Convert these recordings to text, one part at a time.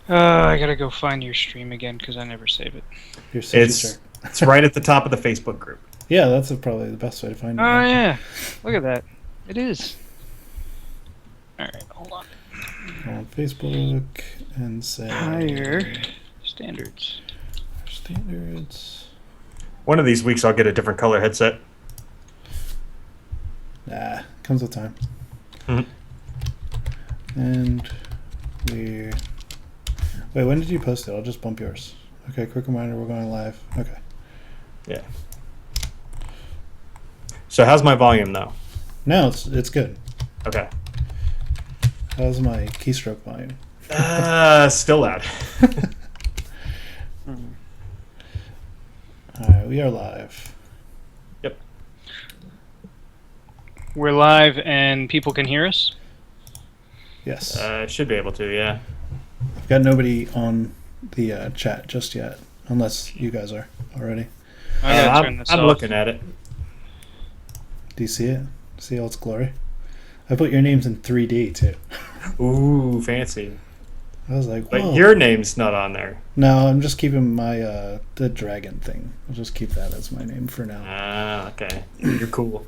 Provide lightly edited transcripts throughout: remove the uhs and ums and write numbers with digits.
I gotta go find your stream again because I never save it. You're such a jerk. It's right at the top of the Facebook group. Yeah, that's probably the best way to find it. Oh yeah, look at that. It is. All right, hold on. On Facebook and say Higher standards. standards. One of these weeks I'll get a different color headset. Nah, comes with time. Mhm. And we. Wait, when did you post it? I'll just bump yours. Okay, quick reminder, we're going live. Okay. Yeah. So how's my volume though? No, it's good. Okay. How's my keystroke volume? Still loud. Alright, we are live. Yep. We're live and people can hear us. Yes. Should be able to, yeah. I've got nobody on the chat just yet, unless you guys are already. I gotta turn this I'm off. looking at it. Do you see it? See all its glory? I put your names in 3D too. Ooh, fancy. I was like, But whoa. your name's not on there. No, I'm just keeping my the dragon thing. I'll just keep that as my name for now. Ah, okay. You're cool.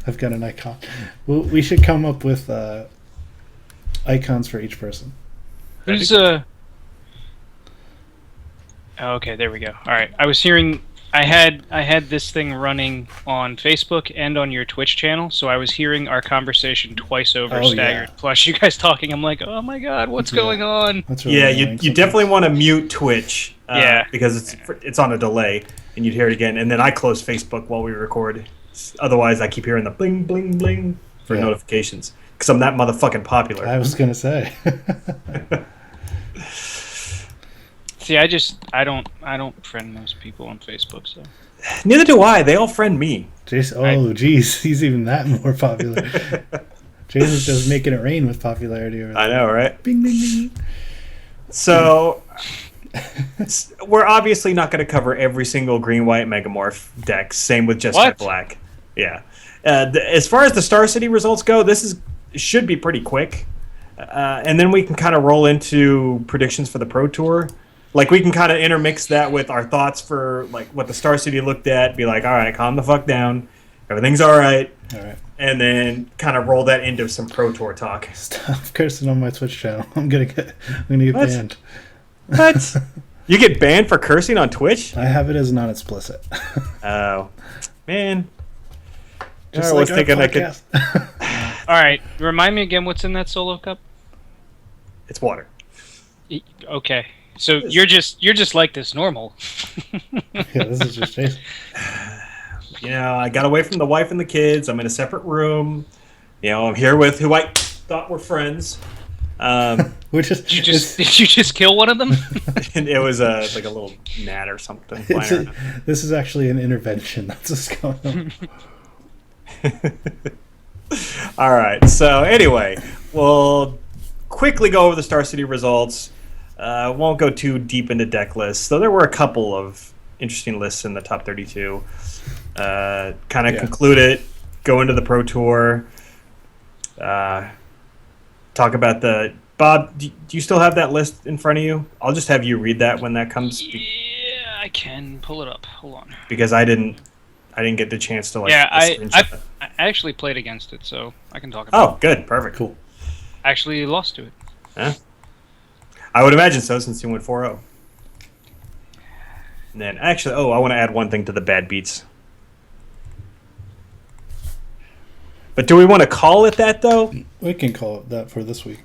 I've got an icon. We should come up with icons for each person. Who's okay, there we go. All right, I was hearing. I had this thing running on Facebook and on your Twitch channel, so I was hearing our conversation twice over, Oh, staggered. yeah. Plus, you guys talking. I'm like, oh my god, what's Yeah. going on? That's really Yeah, annoying you sometimes. definitely want to mute Twitch. Yeah. Because it's on a delay, and you'd hear it again. And then I close Facebook while we record. Otherwise, I keep hearing the bling, bling, bling for Yeah. notifications. Because I'm that motherfucking popular. I was gonna say. See, I don't friend most people on Facebook, so Neither do I. They all friend me. Jeez, he's even that more popular. Jason's just making it rain with popularity. I know, right? Bing, bing, bing. So we're obviously not going to cover every single green white megamorph deck. Same with just What? black. Yeah. As far as the Star City results go, should be pretty quick, and then we can kind of roll into predictions for the Pro Tour. Like we can kind of intermix that with our thoughts for like what the Star City looked at. Be like, all right, calm the fuck down, everything's all right, All right. and then kind of roll that into some Pro Tour talk. Stop cursing on my Twitch channel. I'm gonna get What? banned. What? You get banned for cursing on Twitch? I have it as not explicit. Oh, man. Just I was like thinking our I could. podcast. all right. Remind me again, what's in that solo cup? It's water. Okay, so you're just like this normal. Yeah, this is just Jason. You know, I got away from the wife and the kids. I'm in a separate room. You know, I'm here with who I thought were friends. We're just. Did you just kill one of them? And it was like a little gnat or something. flying around. This is actually an intervention. That's what's going on. All right. So anyway, we'll quickly go over the Star City results. Won't go too deep into deck lists, though there were a couple of interesting lists in the top 32. Kind of conclude it, go into the Pro Tour, talk about the... Bob, do you still have that list in front of you? I'll just have you read that when that comes, Yeah, I can pull it up. Hold on. because I didn't get the chance to Yeah, screenshot it. I actually played against it, so I can talk about it. Oh, good, perfect. Cool. Actually lost to it. Huh? I would imagine so, since you went 4-0. And then, actually, I want to add one thing to the bad beats. But do we want to call it that, though? We can call it that for this week.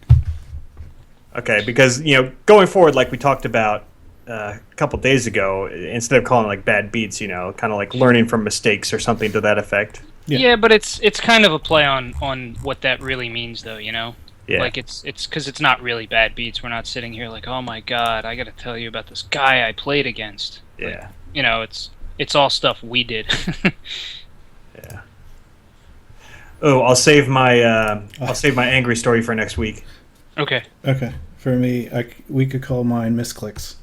Okay, because, going forward, like we talked about a couple days ago, instead of calling it like bad beats, kind of like learning from mistakes or something to that effect. Yeah. Yeah, but it's kind of a play on what that really means, though. Yeah. Like it's because it's not really bad beats. We're not sitting here like, oh my god, I got to tell you about this guy I played against. Yeah. It's all stuff we did. Yeah. Oh, I'll save my angry story for next week. Okay. Okay. For me, we could call mine misclicks.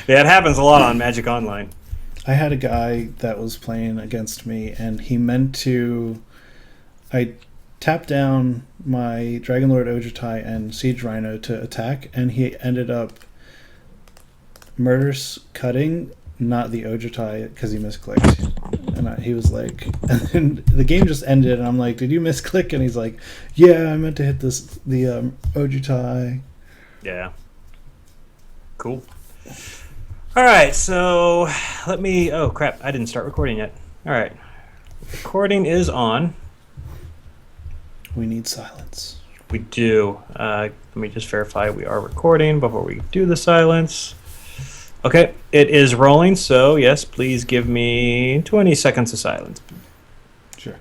Yeah, it happens a lot on Magic Online. I had a guy that was playing against me, and he meant to. I tap down my Dragonlord Ojutai and Siege Rhino to attack, and he ended up murders cutting, not the Ojutai, because he misclicked. And he was like, and then the game just ended, and I'm like, did you misclick? And he's like, yeah, I meant to hit the Ojutai. Yeah. Cool. All right, so let me. Oh crap! I didn't start recording yet. All right, recording is on. We need silence. We do. Let me just verify we are recording before we do the silence. Okay, it is rolling. So yes, please give me 20 seconds of silence. Sure.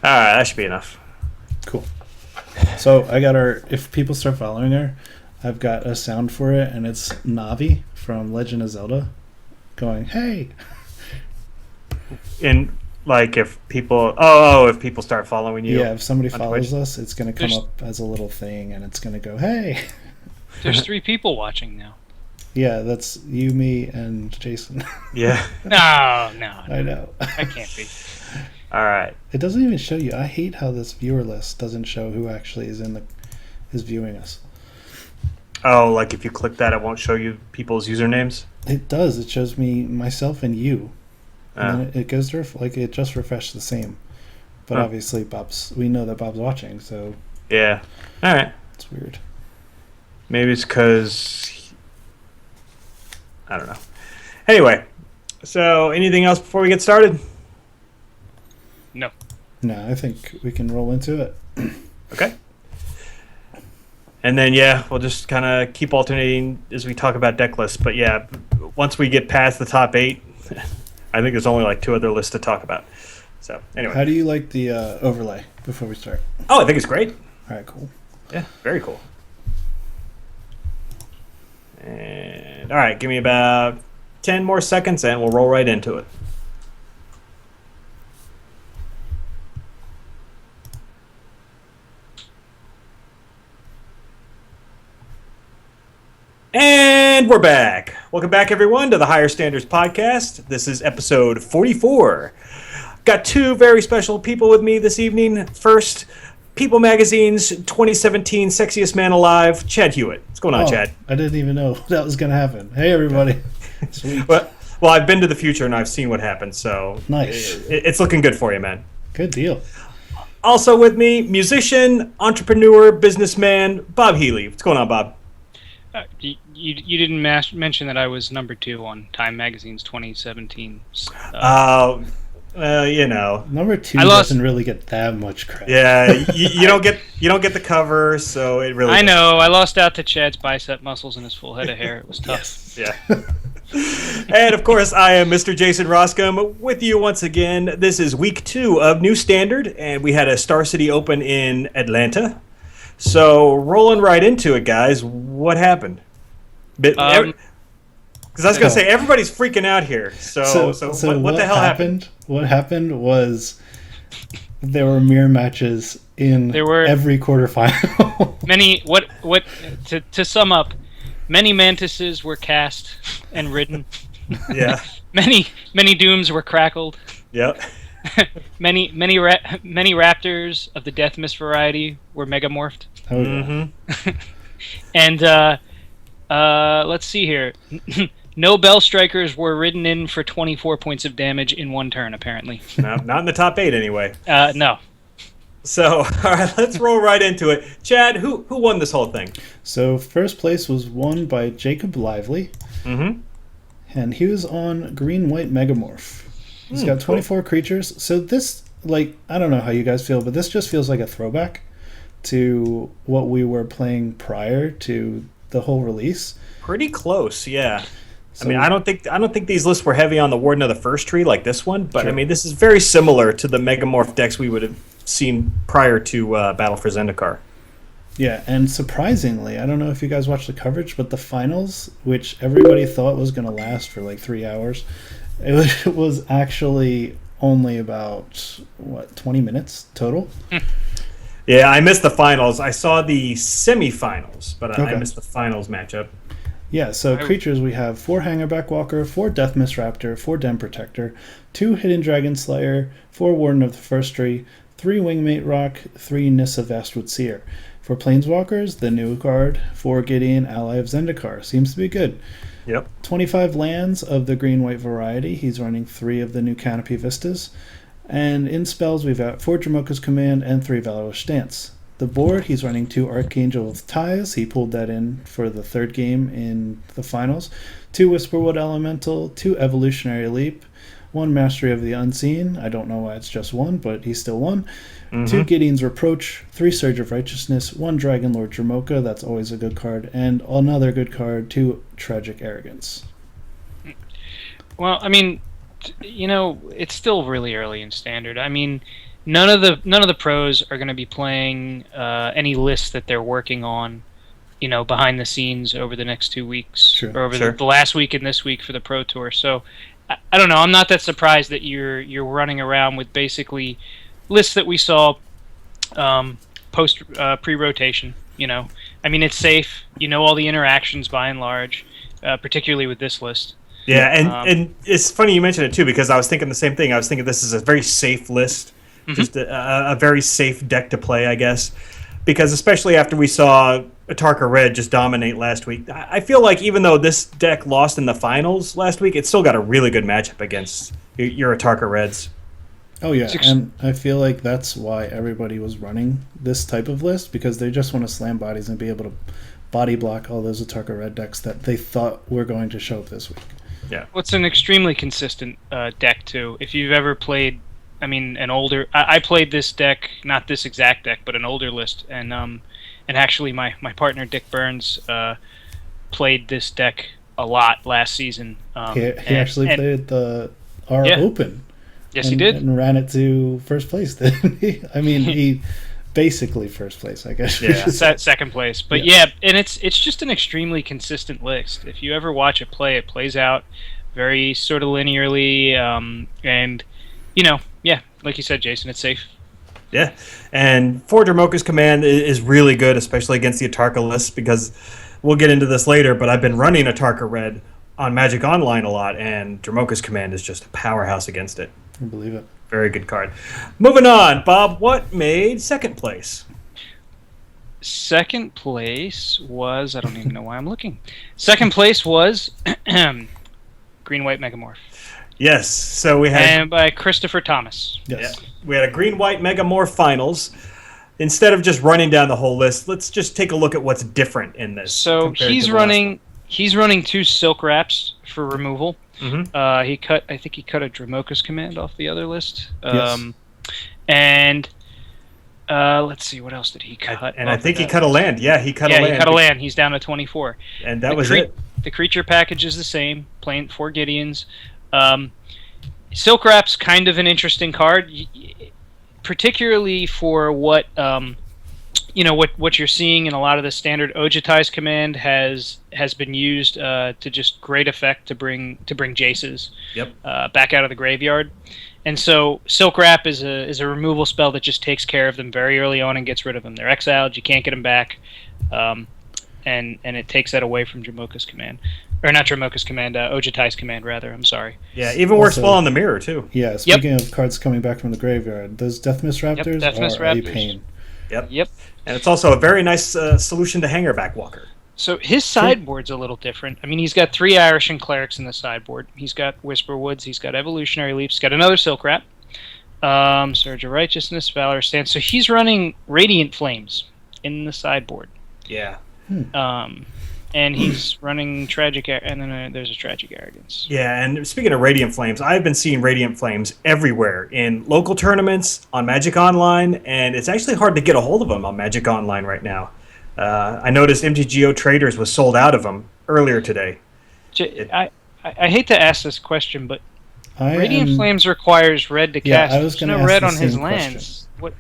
All right, that should be enough. Cool. So I got if people start following her, I've got a sound for it, and it's Navi from Legend of Zelda going, hey. And like if people, if people start following you. Yeah, if somebody on follows Twitch. us, it's going to come There's- up as a little thing, and it's going to go, hey. There's 3 people watching now. Yeah, that's you, me, and Jason. Yeah. No, I know. that can't be. All right. It doesn't even show you. I hate how this viewer list doesn't show who actually is viewing us. Oh, like if you click that, it won't show you people's usernames. It does. It shows me myself and you. And Oh. then it goes to it just refreshed the same. But Huh. obviously we know that Bob's watching, so Yeah. All right. it's weird. Maybe it's because I don't know. Anyway, so anything else before we get started? No. No, I think we can roll into it. Okay. And then we'll just kind of keep alternating as we talk about deck lists. But yeah, once we get past the top 8, I think there's only like 2 other lists to talk about. So anyway. How do you like the overlay before we start? Oh, I think it's great. All right, cool. Yeah, very cool. And all right, give me about 10 more seconds and we'll roll right into it. And we're back. Welcome back, everyone, to the Higher Standards Podcast. This is episode 44. Got 2 very special people with me this evening. First, People Magazine's 2017 Sexiest Man Alive, Chad Hewitt. What's going on, Chad? I didn't even know that was going to happen. Hey, everybody. Sweet. Well, I've been to the future and I've seen what happened, so Nice. it's looking good for you, man. Good deal. Also with me, musician, entrepreneur, businessman, Bob Healy. What's going on, Bob? You didn't mention that I was number 2 on Time Magazine's 2017. You know, Number 2 I lost- doesn't really get that much credit. yeah, you don't get the cover, so it really. I know. I lost out to Chad's bicep muscles and his full head of hair. It was tough. Yeah. And of course, I am Mr. Jason Roscom with you once again. This is week 2 of New Standard, and we had a Star City Open in Atlanta. So rolling right into it, guys. What happened? Because I was gonna say everybody's freaking out here. So what the hell happened? What happened was there were mirror matches in There were- every quarterfinal. To sum up, many mantises were cast and ridden. Yeah. Many dooms were crackled. Yep. Many raptors of the Death Mist variety were megamorphed. Oh, yeah. Mm-hmm. And let's see here. No Bell Strikers were ridden in for 24 points of damage in one turn, apparently. No, not in the top 8 anyway. No. So, all right, let's roll right into it. Chad, who won this whole thing? So first place was won by Jacob Lively, Mm-hmm. and he was on Green-White Megamorph. He's got cool. 24 creatures. So this, I don't know how you guys feel, but this just feels like a throwback to what we were playing prior to the whole release. Pretty close, yeah. So, I mean, I don't think these lists were heavy on the Warden of the First Tree like this one, but Sure. I mean, this is very similar to the Megamorph decks we would have seen prior to Battle for Zendikar. Yeah, and surprisingly, I don't know if you guys watched the coverage, but the finals, which everybody thought was going to last for like 3 hours, It was actually only about, 20 minutes total? Yeah, I missed the finals. I saw the semifinals, but I Okay. missed the finals matchup. Yeah, so I- creatures we have 4 Hangerback Walker, 4 Death Mist Raptor, 4 Den Protector, 2 Hidden Dragon Slayer, 4 Warden of the First Tree, 3 Wingmate Rock, 3 Nissa Vastwood Seer. For Planeswalkers, the new card, 4 Gideon, Ally of Zendikar. Seems to be good. Yep. 25 lands of the green-white variety. He's running 3 of the new Canopy Vistas. And in spells, we've got 4 Dramoka's Command and 3 Valorous Stance. The board, he's running 2 Archangel of Ties. He pulled that in for the third game in the finals. 2 Whisperwood Elemental, 2 Evolutionary Leap, 1 Mastery of the Unseen. I don't know why it's just 1, but he still won. 2 Gideon's Reproach, 3 Surge of Righteousness, 1 Dragon Lord Dramoka, that's always a good card, and another good card, 2 Tragic Arrogance. Well, I mean, it's still really early in Standard. I mean, none of the pros are going to be playing any lists that they're working on, behind the scenes over the next 2 weeks, Sure. or over Sure. the last week and this week for the Pro Tour. So, I don't know. I'm not that surprised that you're running around with basically lists that we saw post pre-rotation. I mean, it's safe. All the interactions by and large, particularly with this list. Yeah, Um, and it's funny you mentioned it too, because I was thinking the same thing. I was thinking this is a very safe list, just a very safe deck to play, I guess. Because especially after we saw Atarka Red just dominate last week, I feel like even though this deck lost in the finals last week, it's still got a really good matchup against your Atarka Reds. Oh yeah, Six- and I feel like that's why everybody was running this type of list, because they just want to slam bodies and be able to body block all those Atarka Red decks that they thought were going to show up this week. Well, it's an extremely consistent deck too. If you've ever played, I mean, an older, I played this deck, not this exact deck, but an older list, and actually my partner Dick Burns played this deck a lot last season. He actually played the R Yeah. Open. Yes, and, he did. and ran it to first place. Didn't he? I mean, he basically first place, I guess. we Yeah. should say. Second place, but Yeah. and it's just an extremely consistent list. If you ever watch it play, it plays out very sort of linearly, and like you said, Jason, it's safe. Yeah, and for Dramoka's Command is really good, especially against the Atarka list, because we'll get into this later, but I've been running Atarka Red on Magic Online a lot, and Dramoka's Command is just a powerhouse against it. I believe it. Very good card. Moving on, Bob, what made second place? Second place was, I don't even know why I'm looking. Second place was Green White Megamorph, Yes, so we had and by Christopher Thomas. Yes. we had a Green-White Megamorph finals. Instead of just running down the whole list, let's just take a look at what's different in this. So compared he's to the last running 2 Silk Wraps for removal. one. I think he cut a Dramoka's Command off the other list. Yes. And let's see, what else did he cut? And I off think of he that cut a list? land. Yeah, he cut a Yeah, land. he cut a land. He's down to 24. And that The was cre- it. The creature package is the same, playing 4 Gideons. Silk Wrap's kind of an interesting card, particularly for what what you're seeing in a lot of the standard Ojutai's command has been used to just great effect to bring Jaces back out of the graveyard. And so Silk Wrap is a removal spell that just takes care of them very early on and gets rid of them. They're exiled, you can't get them back, and it takes that away from Dramoka's command. Or not Dramoka's command, Ojutai's command, rather. I'm sorry. Yeah, even works Also- well on the mirror, too. Yeah, speaking of cards coming back from the graveyard, those Death Mist Raptors Death Mist are a Raptors. pain. Yep. And it's also a very nice solution to Hangerback Walker. So his sideboard's a little different. I mean, he's got 3 Irish and Clerics in the sideboard. He's got Whisperwoods. He's got Evolutionary Leaps. He's got another Silk Wrap. Surge of Righteousness, Valor Stance. So he's running Radiant Flames in the sideboard. Yeah. And he's running Tragic... and then there's a Tragic Arrogance. Yeah, and speaking of Radiant Flames, I've been seeing Radiant Flames everywhere in local tournaments, on Magic Online, and it's actually hard to get a hold of them on Magic Online right now. I noticed MTGO Traders was sold out of them earlier today. I hate to ask this question, but Radiant am- Flames requires red to Yeah, cast. I was There's gonna no ask red the on his same lands. What?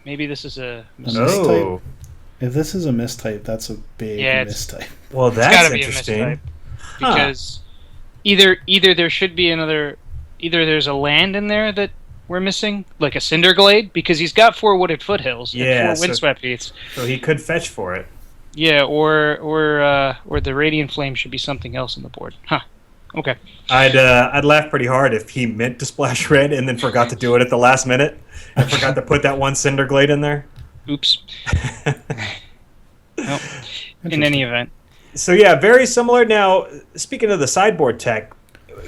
Maybe this is a No. mistake. Oh, If this is a mistype, that's a big Yeah, it's- mistype. well, It's that's gotta be a interesting. mistype. Because either there should be another, either there's a land in there that we're missing, like a Cinderglade, because he's got 4 Wooded Foothills Yeah, and 4 Windswept Heaths. So he could fetch for it. Yeah, or the Radiant Flame should be something else on the board. Huh. Okay. I'd laugh pretty hard if he meant to splash red and then forgot to do it at the last minute and forgot to put that one Cinderglade in there. Oops. Well, in any event. So yeah, very similar. Now, speaking of the sideboard tech,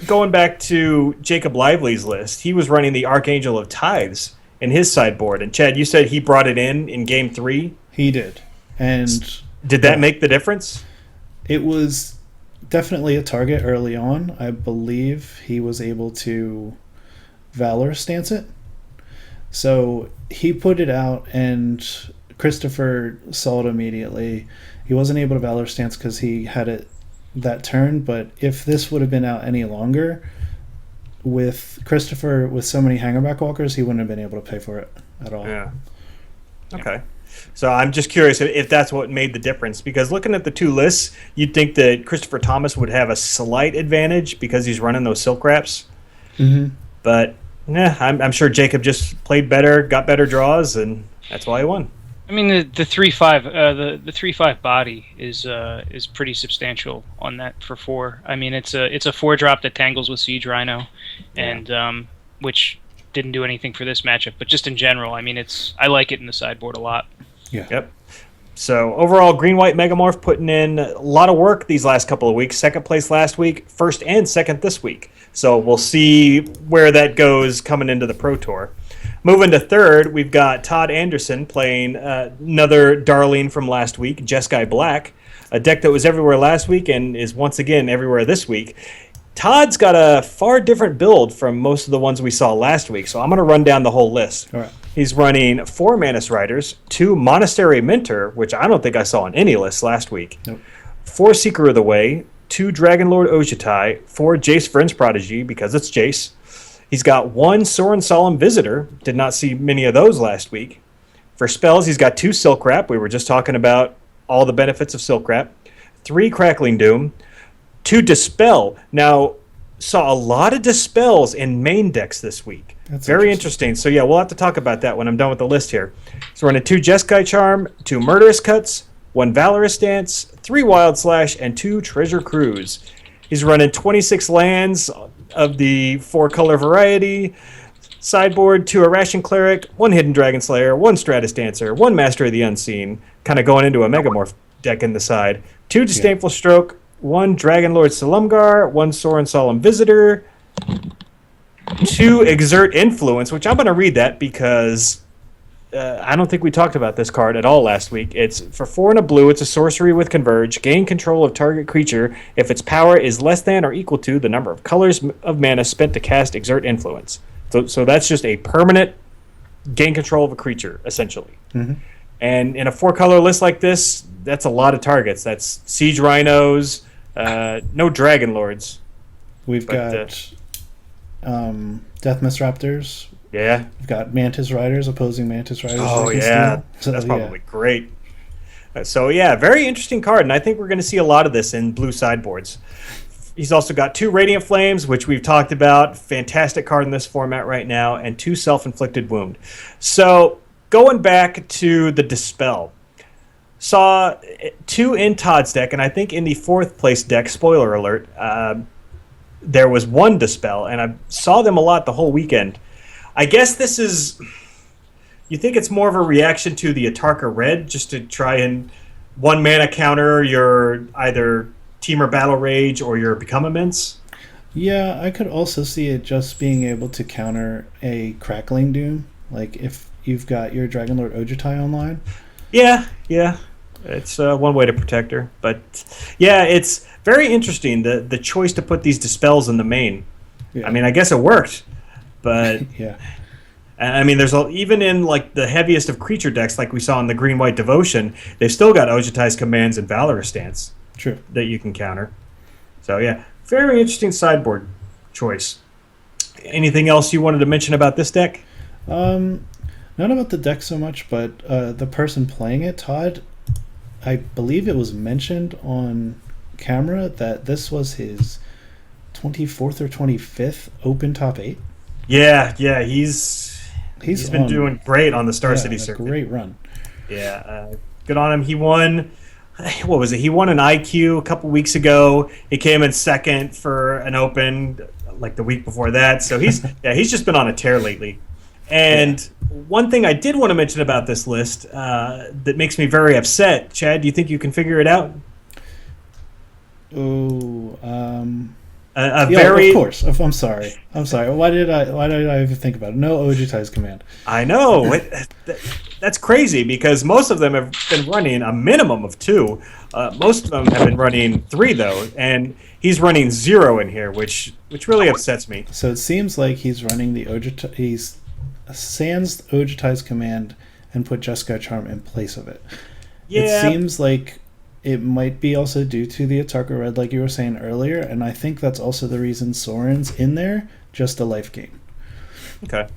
going back to Jacob Lively's list, he was running the Archangel of Tithes in his sideboard. And Chad, you said he brought it in Game 3? He did. And did that make the difference? it was definitely a target early on. I believe he was able to Valor stance it. So he put it out, and Christopher saw it immediately. He wasn't able to Valor stance because he had it that turn, but if this would have been out any longer, with Christopher with so many Hangerback Walkers, he wouldn't have been able to pay for it at all. Yeah. Okay. So I'm just curious if that's what made the difference, because looking at the two lists, you'd think that Christopher Thomas would have a slight advantage because he's running those Silk Wraps. Mm-hmm. But yeah, I'm sure Jacob just played better, got better draws, and that's why he won. I mean, the 3/5 the 3/5 body is pretty substantial on that for 4. I mean, it's a 4-drop that tangles with Siege Rhino, and which didn't do anything for this matchup, but just in general, I mean, I like it in the sideboard a lot. Yeah. Yep. So overall, Green White Megamorph putting in a lot of work these last couple of weeks. Second place last week, first and second this week. So we'll see where that goes coming into the Pro Tour. Moving to third, we've got Todd Anderson playing another darling from last week, Jeskai Black, a deck that was everywhere last week and is once again everywhere this week. Todd's got a far different build from most of the ones we saw last week, so I'm going to run down the whole list. All right. He's running 4 Manus Riders, 2 Monastery Mentor, which I don't think I saw on any list last week, Nope. 4 Seeker of the Way, 2 Dragonlord Ojutai, 4 Jace Friends Prodigy, because it's Jace. He's got 1 Sorin Solemn Visitor. Did not see many of those last week. For spells, he's got 2 Silk Wrap. We were just talking about all the benefits of Silk Wrap. 3 Crackling Doom. 2 Dispel. Now, saw a lot of Dispels in main decks this week. That's Very interesting. So yeah, we'll have to talk about that when I'm done with the list here. So we're running 2 Jeskai Charm, 2 Murderous Cuts, 1 Valorous Dance, 3 Wild Slash, and 2 Treasure Cruise. He's running 26 lands of the 4-color variety. Sideboard, 2 Irration Cleric, 1 Hidden Dragon Slayer, 1 Stratus Dancer, 1 Master of the Unseen, kind of going into a Megamorph deck in the side. 2 Disdainful Stroke, 1 Dragonlord Silumgar, 1 Sorin Solemn Visitor, 2 Exert Influence, which I'm going to read that because I don't think we talked about this card at all last week. It's for 4 and a blue. It's a sorcery with Converge. Gain control of target creature if its power is less than or equal to the number of colors of mana spent to cast Exert Influence. So that's just a permanent gain control of a creature, essentially. Mm-hmm. And in a 4-color list like this, that's a lot of targets. That's Siege Rhinos, no Dragon Lords. We've got Death Mist Raptors. Yeah. We've got Mantis Riders, opposing Mantis Riders. Oh, that can yeah. steal. So, That's probably great. So, yeah, very interesting card, and I think we're going to see a lot of this in blue sideboards. He's also got 2 Radiant Flames, which we've talked about. Fantastic card in this format right now, and 2 Self-Inflicted Wound. So, going back to the Dispel. Saw 2 in Todd's deck, and I think in the 4th place deck, spoiler alert, there was 1 Dispel, and I saw them a lot the whole weekend. I guess this is... You think it's more of a reaction to the Atarka Red, just to try and 1 mana counter your either Temur Battle Rage or your Become Immense? Yeah, I could also see it just being able to counter a Crackling Doom. Like if you've got your Dragonlord Ojutai online. Yeah. It's one way to protect her. But yeah, it's very interesting, the choice to put these Dispels in the main. Yeah. I mean, I guess it worked, but yeah. I mean, even in like the heaviest of creature decks, like we saw in the Green-White Devotion, they've still got Ojutai's Commands and Valorous Stance True. that you can counter. So yeah, very interesting sideboard choice. Anything else you wanted to mention about this deck? Not about the deck so much, but the person playing it, Todd, I believe it was mentioned on camera that this was his 24th or 25th open top 8. Yeah, he's been doing great on the Star City a circuit. great run. Yeah, good on him. He won. What was it? He won an IQ a couple weeks ago. He came in second for an Open like the week before that. So he's just been on a tear lately. And one thing I did want to mention about this list that makes me very upset, Chad. Do you think you can figure it out? Oh, Very. Of course. I'm sorry. Why did I even think about it? No Ojutai's command. I know. That's crazy because most of them have been running a minimum of 2. Most of them have been running 3 though, and he's running 0 in here, which really upsets me. So it seems like he's running the Ojutai. He's sans Ojutai's command and put Jeskai Charm in place of it. Yeah. It seems like it might be also due to the Atarka Red, like you were saying earlier, and I think that's also the reason Soren's in there, just a life gain. Okay.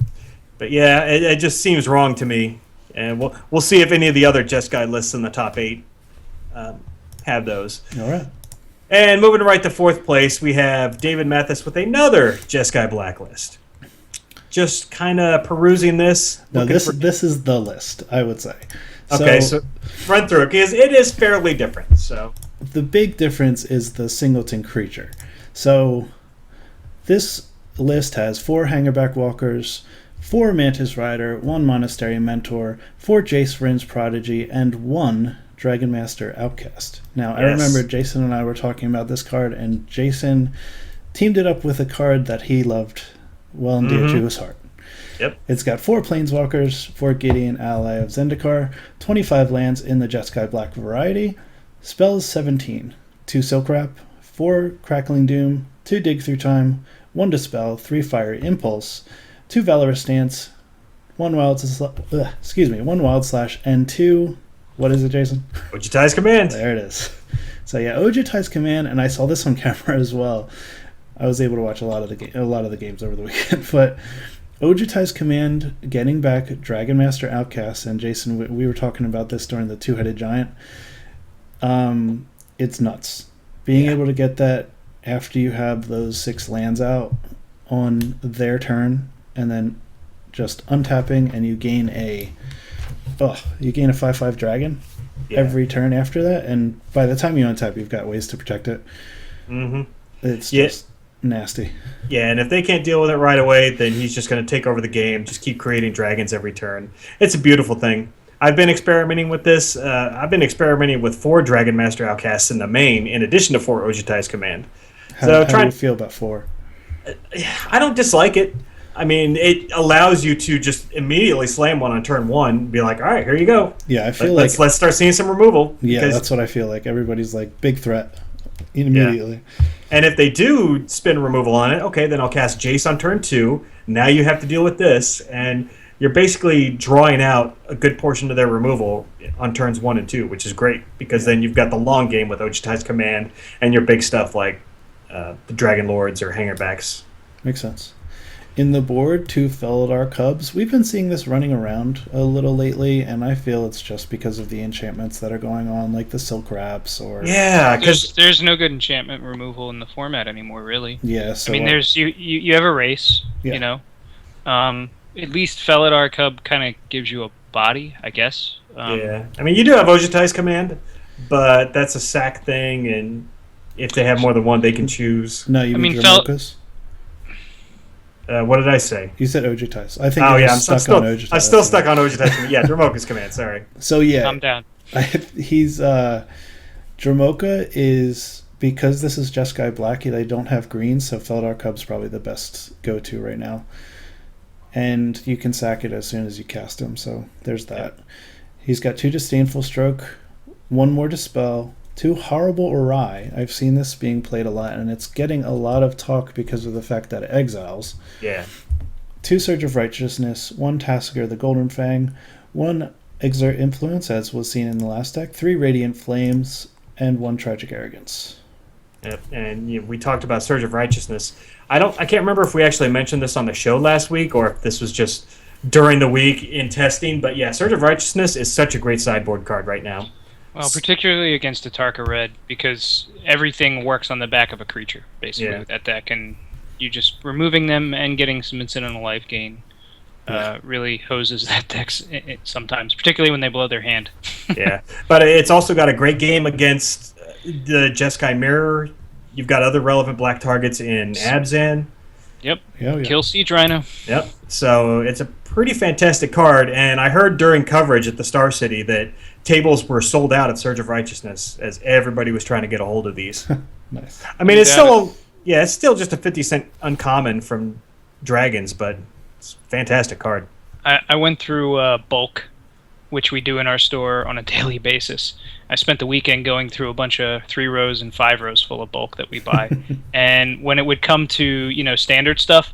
But yeah, it just seems wrong to me. And we'll see if any of the other Jeskai lists in the top 8 have those. All right. And moving right to 4th place, we have David Mathis with another Jeskai blacklist. Just kind of perusing this. No, this is the list, I would say. Okay, so run through it because it is fairly different. So the big difference is the singleton creature. So this list has 4 Hangerback Walkers, 4 Mantis Rider, 1 Monastery Mentor, 4 Jace Vryn's Prodigy, and 1 Dragon Master Outcast. Now, I remember Jason and I were talking about this card, and Jason teamed it up with a card that he loved well and dear to his heart. Yep. It's got 4 Planeswalkers, 4 Gideon, ally of Zendikar, 25 lands in the Jeskai Black variety, spells 17, 2 Silk Wrap, 4 Crackling Doom, 2 Dig Through Time, 1 Dispel, 3 Fire Impulse, 2 Valorous Stance, 1 Wild Slash, and 2... What is it, Jason? Ojutai's command. There it is. So yeah, Ojutai's command, and I saw this on camera as well. I was able to watch a lot of the games over the weekend, but Ojutai's command, getting back Dragon Master Outcast, and Jason, we were talking about this during the Two-Headed Giant. It's nuts. Being able to get that after you have those 6 lands out on their turn, and then just untapping, and you gain a 5/5 dragon every turn after that, and by the time you untap, you've got ways to protect it. Mm-hmm. It's just nasty. Yeah, and if they can't deal with it right away, then he's just going to take over the game, just keep creating dragons every turn. It's a beautiful thing. I've been experimenting with this. I've been experimenting with 4 Dragon Master Outcasts in the main, in addition to 4 Ojutai's command. How do you feel about 4? I don't dislike it. I mean, it allows you to just immediately slam one on turn 1, be like, all right, here you go. Yeah, I feel let's start seeing some removal. Yeah, that's what I feel like. Everybody's like, big threat immediately. Yeah. And if they do spin removal on it, okay, then I'll cast Jace on turn 2. Now you have to deal with this, and you're basically drawing out a good portion of their removal on turns 1 and 2, which is great, because then you've got the long game with Ojutai's command and your big stuff like the Dragon Lords or Hangerbacks. Makes sense. In the board, 2 Felidar Cubs. We've been seeing this running around a little lately, and I feel it's just because of the enchantments that are going on, like the Silk Wraps or... Yeah, because there's no good enchantment removal in the format anymore, really. Yeah, so... I mean, there's you have a race, you know. At least Felidar Cub kind of gives you a body, I guess. Yeah. I mean, you do have Ojutai's command, but that's a sack thing, and if they have more than one, they can choose. No, you mean Dromoka's? What did I say? You said Ojutai's. I think I'm still stuck on Ojutai's command. Yeah, Dromoka's command, sorry. So, yeah. I'm down. He's... Dromoka is... Because this is Jeskai Black, they don't have green, so Felidar Cub's probably the best go-to right now. And you can sack it as soon as you cast him, so there's that. He's got 2 Disdainful Stroke, 1 more Dispel, 2 Horrible Awry. I've seen this being played a lot, and it's getting a lot of talk because of the fact that it exiles. Yeah. 2 Surge of Righteousness, 1 Tassiger the Golden Fang, 1 Exert Influence, as was seen in the last deck, 3 Radiant Flames, and 1 Tragic Arrogance. Yep. And we talked about Surge of Righteousness. I can't remember if we actually mentioned this on the show last week or if this was just during the week in testing, but yeah, Surge of Righteousness is such a great sideboard card right now. Well, particularly against a Tarka Red, because everything works on the back of a creature, basically, Yeah. with that deck, and you just removing them and getting some incidental life gain really hoses that deck sometimes, particularly when they blow their hand. Yeah, but it's also got a great game against the Jeskai Mirror. You've got other relevant black targets in Abzan. Yep. Yeah, yeah. Kill Siege Rhino. Yep. So it's a pretty fantastic card, and I heard during coverage at the Star City that tables were sold out at Surge of Righteousness as everybody was trying to get a hold of these. Nice. I mean, You it's got still it's still just a 50-cent uncommon from Dragons, but it's a fantastic card. I went through bulk, which we do in our store on a daily basis. I spent the weekend going through a bunch of 3 rows and 5 rows full of bulk that we buy. And when it would come to, standard stuff,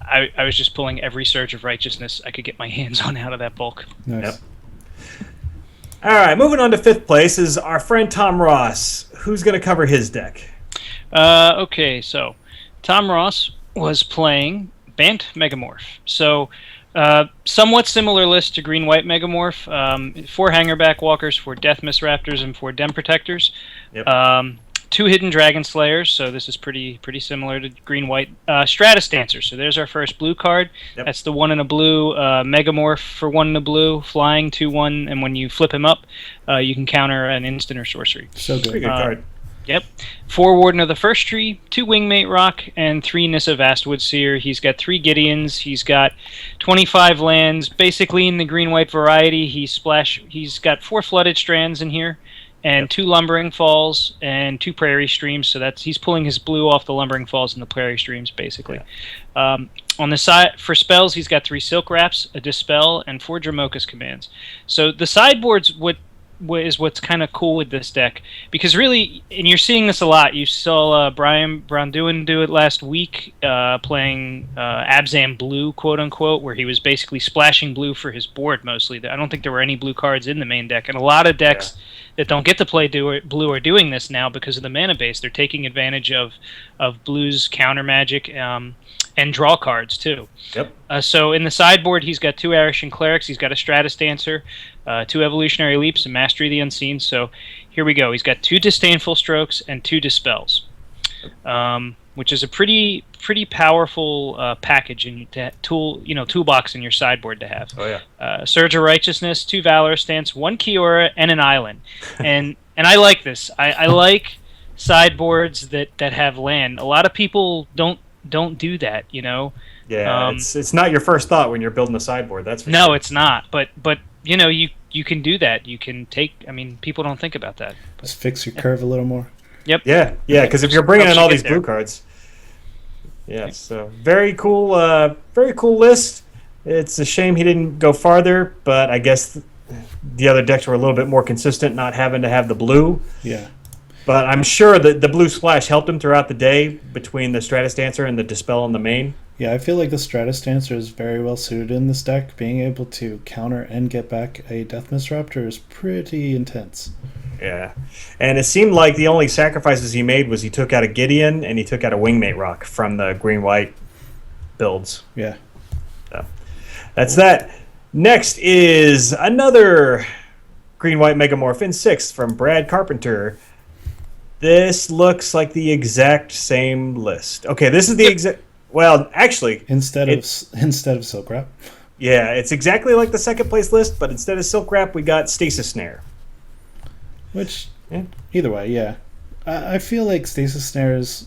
I was just pulling every Surge of Righteousness I could get my hands on out of that bulk. Nice. Yep. All right, moving on to 5th place is our friend Tom Ross. Who's going to cover his deck? Okay, so Tom Ross was playing Bant Megamorph. So somewhat similar list to Green-White Megamorph. 4 Hangerback Walkers, 4 Death Misraptors, and 4 Dem Protectors. Yep. 2 Hidden Dragon Slayers, so this is pretty similar to Green-White. Stratus Dancer, so there's our first blue card. Yep. That's the 1 in a blue. Megamorph for 1 in a blue, flying 2/1, and when you flip him up, you can counter an instant or sorcery. So Pretty good. good card. Yep. 4 Warden of the First Tree, 2 Wingmate Rock, and 3 Nissa Vastwood Seer. He's got 3 Gideons. He's got 25 lands, basically in the green-white variety. He's got 4 Flooded Strands in here, and 2 Lumbering Falls, and 2 Prairie Streams. So he's pulling his blue off the Lumbering Falls and the Prairie Streams, basically. On the side for spells, he's got 3 Silk Wraps, a Dispel, and 4 Dramoka's Commands. So the sideboard's what's kind of cool with this deck, because really, and you're seeing this a lot. You saw Brian Braunduin do it last week, playing Abzan Blue, quote unquote, where he was basically splashing blue for his board mostly. I don't think there were any blue cards in the main deck, and a lot of decks that don't get to play blue are doing this now because of the mana base. They're taking advantage of blue's counter magic and draw cards too. Yep. So in the sideboard, he's got 2 Arishan Clerics, he's got a Stratus Dancer, 2 Evolutionary Leaps, and Mastery of the Unseen. So here we go. He's got 2 Disdainful Strokes and 2 Dispels, which is a pretty powerful package in toolbox in your sideboard to have. Oh yeah. Surge of Righteousness, 2 Valor Stance, 1 Kiora, and an Island. And I like this. I like sideboards that have land. A lot of people don't do that, Yeah, it's not your first thought when you're building a sideboard. That's for No, sure. it's not. But you can do that. You can people don't think about that. Just fix your curve a little more. Yep. Yeah, because if you're bringing in Helps you all get these there. blue cards, so very cool list. It's a shame he didn't go farther, but I guess the other decks were a little bit more consistent, not having to have the blue. Yeah. But I'm sure that the blue splash helped him throughout the day between the Stratus Dancer and the Dispel on the main. Yeah, I feel like the Stratus Dancer is very well suited in this deck. Being able to counter and get back a Death Misraptor is pretty intense. Yeah, and it seemed like the only sacrifices he made was he took out a Gideon and he took out a Wingmate Rock from the green-white builds. Yeah. So that's that. Next is another green-white Megamorph in 6th from Brad Carpenter. This looks like the exact same list. Okay, this is the exact... Well, actually... Instead of Silk Wrap. Yeah, it's exactly like the second place list, but instead of Silk Wrap, we got Stasis Snare. Which, Yeah. either way, yeah. I feel like Stasis Snare is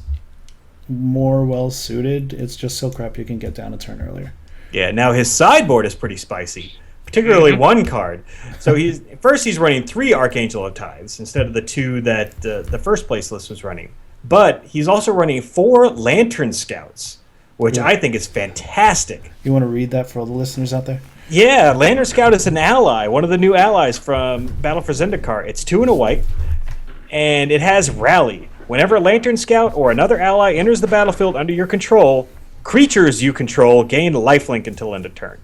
more well suited. It's just Silk Wrap you can get down a turn earlier. Yeah, now his sideboard is pretty spicy, particularly one card. So he's running 3 Archangel of Tides instead of the 2 that the first place list was running. But he's also running 4 Lantern Scouts, which I think is fantastic. You want to read that for all the listeners out there? Yeah, Lantern Scout is an ally, one of the new allies from Battle for Zendikar. It's 2 and a white, and it has Rally. Whenever a Lantern Scout or another ally enters the battlefield under your control, creatures you control gain lifelink until end of turn.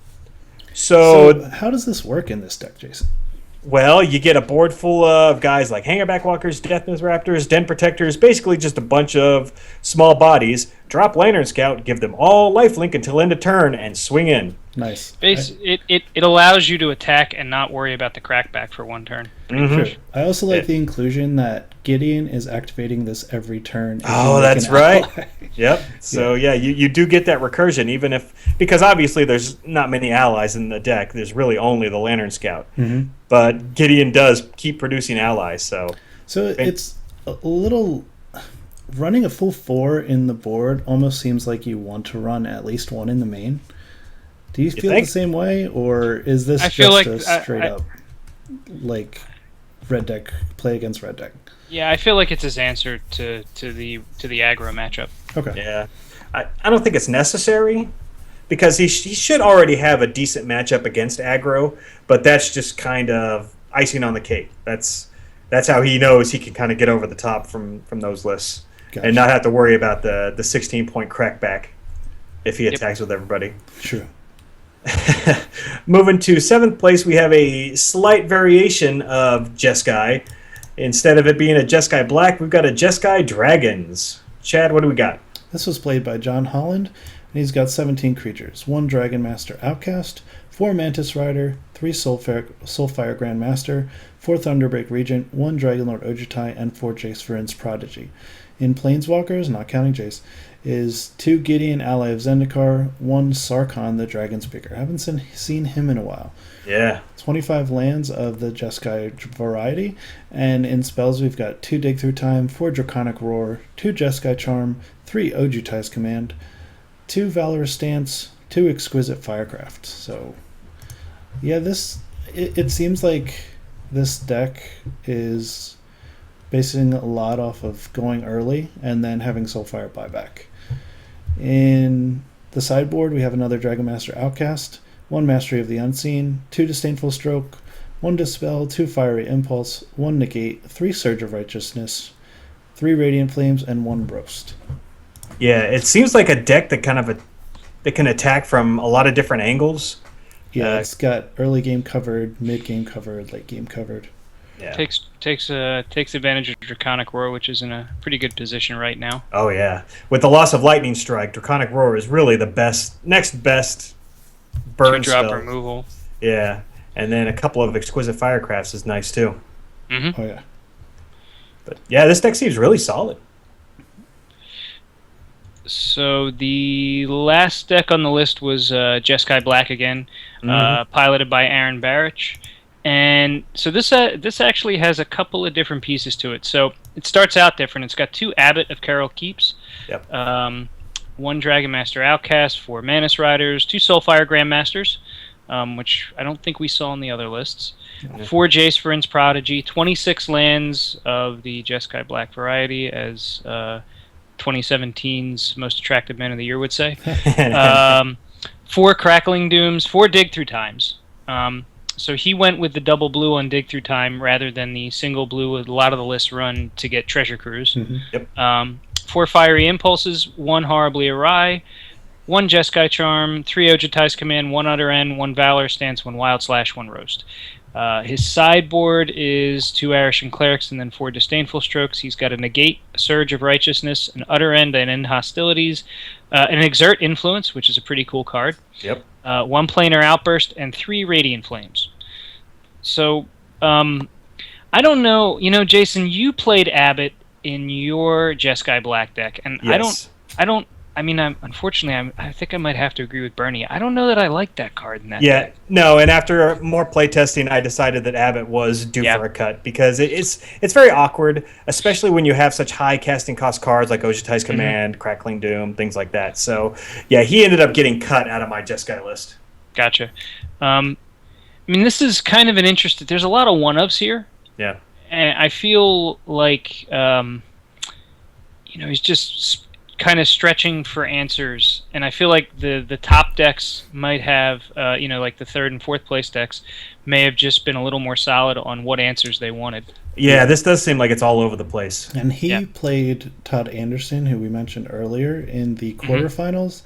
So how does this work in this deck, Jason? Well, you get a board full of guys like Hangerback Walkers, Death Misraptors, Den Protectors, basically just a bunch of small bodies. Drop Lantern Scout, give them all lifelink until end of turn, and swing in. Nice. It allows you to attack and not worry about the crackback for one turn. Sure. I also like Yeah. the inclusion that Gideon is activating this every turn. if you Oh, make that's an right. ally. Yep. So yeah, you do get that recursion, even if because obviously there's not many allies in the deck. There's really only the Lantern Scout, but Gideon does keep producing allies. So So it's a little running a full 4 in the board almost seems like you want to run at least one in the main. Do you feel the think? same way, or is this I feel just like a straight up like red deck play against red deck? Yeah, I feel like it's his answer to the aggro matchup. Okay. yeah, I don't think it's necessary because he should already have a decent matchup against aggro, but that's just kind of icing on the cake. That's how he knows he can kind of get over the top from those lists Gotcha. and not have to worry about the 16-point crackback if he attacks with everybody. True. Moving to 7th place, we have a slight variation of Jeskai. Instead of it being a Jeskai Black, we've got a Jeskai Dragons. Chad, what do we got? This was played by John Holland, and he's got 17 creatures: 1 Dragon Master Outcast, 4 Mantis Rider, 3 Soulfire Grandmaster, 4 Thunderbreak Regent, 1 Dragonlord Ojutai, and 4 Jace Vryn's Prodigy. In Planeswalkers, not counting Jace, is 2 Gideon Ally of Zendikar, 1 Sarkhan the Dragon Speaker. Haven't seen him in a while. Yeah. 25 lands of the Jeskai variety, and in spells we've got 2 Dig Through Time, 4 Draconic Roar, 2 Jeskai Charm, 3 Ojutai's Command, 2 Valorous Stance, 2 Exquisite Firecraft. So, yeah, it seems like this deck is basing a lot off of going early and then having Soulfire buyback. In the sideboard, we have another Dragon Master Outcast, 1 Mastery of the Unseen, 2 Disdainful Stroke, 1 Dispel, 2 Fiery Impulse, 1 Negate, 3 Surge of Righteousness, 3 Radiant Flames, and 1 Roast. Yeah, it seems like a deck that that can attack from a lot of different angles. Yeah, it's got early game covered, mid game covered, late game covered. Yeah. Takes advantage of Draconic Roar, which is in a pretty good position right now. Oh yeah. With the loss of Lightning Strike, Draconic Roar is really the next best burn 2-drop spell. removal. Yeah, and then a couple of Exquisite Firecrafts is nice too. Oh yeah. But yeah, this deck seems really solid. So the last deck on the list was Jeskai Black again, piloted by Aaron Barrich. And so this actually has a couple of different pieces to it. So it starts out different. It's got 2 Abbot of Carol Keeps, Yep. 1 Dragon Master Outcast, 4 Mantis Riders, 2 Soulfire Grandmasters, which I don't think we saw on the other lists, 4 Jace Vryn's Prodigy, 26 lands of the Jeskai Black variety, as 2017's most attractive man of the year would say, 4 Crackling Dooms, 4 Dig Through Times. So he went with the double blue on Dig Through Time rather than the single blue with a lot of the lists run to get Treasure Cruise. Yep. 4 Fiery Impulses, 1 Horribly Awry, 1 Jeskai Charm, 3 Ojutai's Command, 1 Utter End, 1 Valor Stance, 1 Wild Slash, 1 Roast. His sideboard is 2 Arishan Clerics and then 4 Disdainful Strokes. He's got a Negate, a Surge of Righteousness, an Utter End, and End Hostilities, an Exert Influence, which is a pretty cool card. Yep. 1 Planar Outburst, and 3 Radiant Flames. So, I don't know. You know, Jason, you played Abbott in your Jeskai Black deck, and Yes. unfortunately, I think I might have to agree with Bernie. I don't know that I like that card in that Yeah, deck. no, and after more playtesting, I decided that Abbott was due Yeah. for a cut because it's very awkward, especially when you have such high casting cost cards like Ojutai's Command, Crackling Doom, things like that. So, yeah, he ended up getting cut out of my Jeskai list. Gotcha. I mean, this is kind of an interesting... There's a lot of one-ups here. Yeah. And I feel like, he's just kind of stretching for answers. And I feel like the top decks might have, like the 3rd and 4th place decks, may have just been a little more solid on what answers they wanted. Yeah, this does seem like it's all over the place. And he played Todd Anderson, who we mentioned earlier, in the quarterfinals.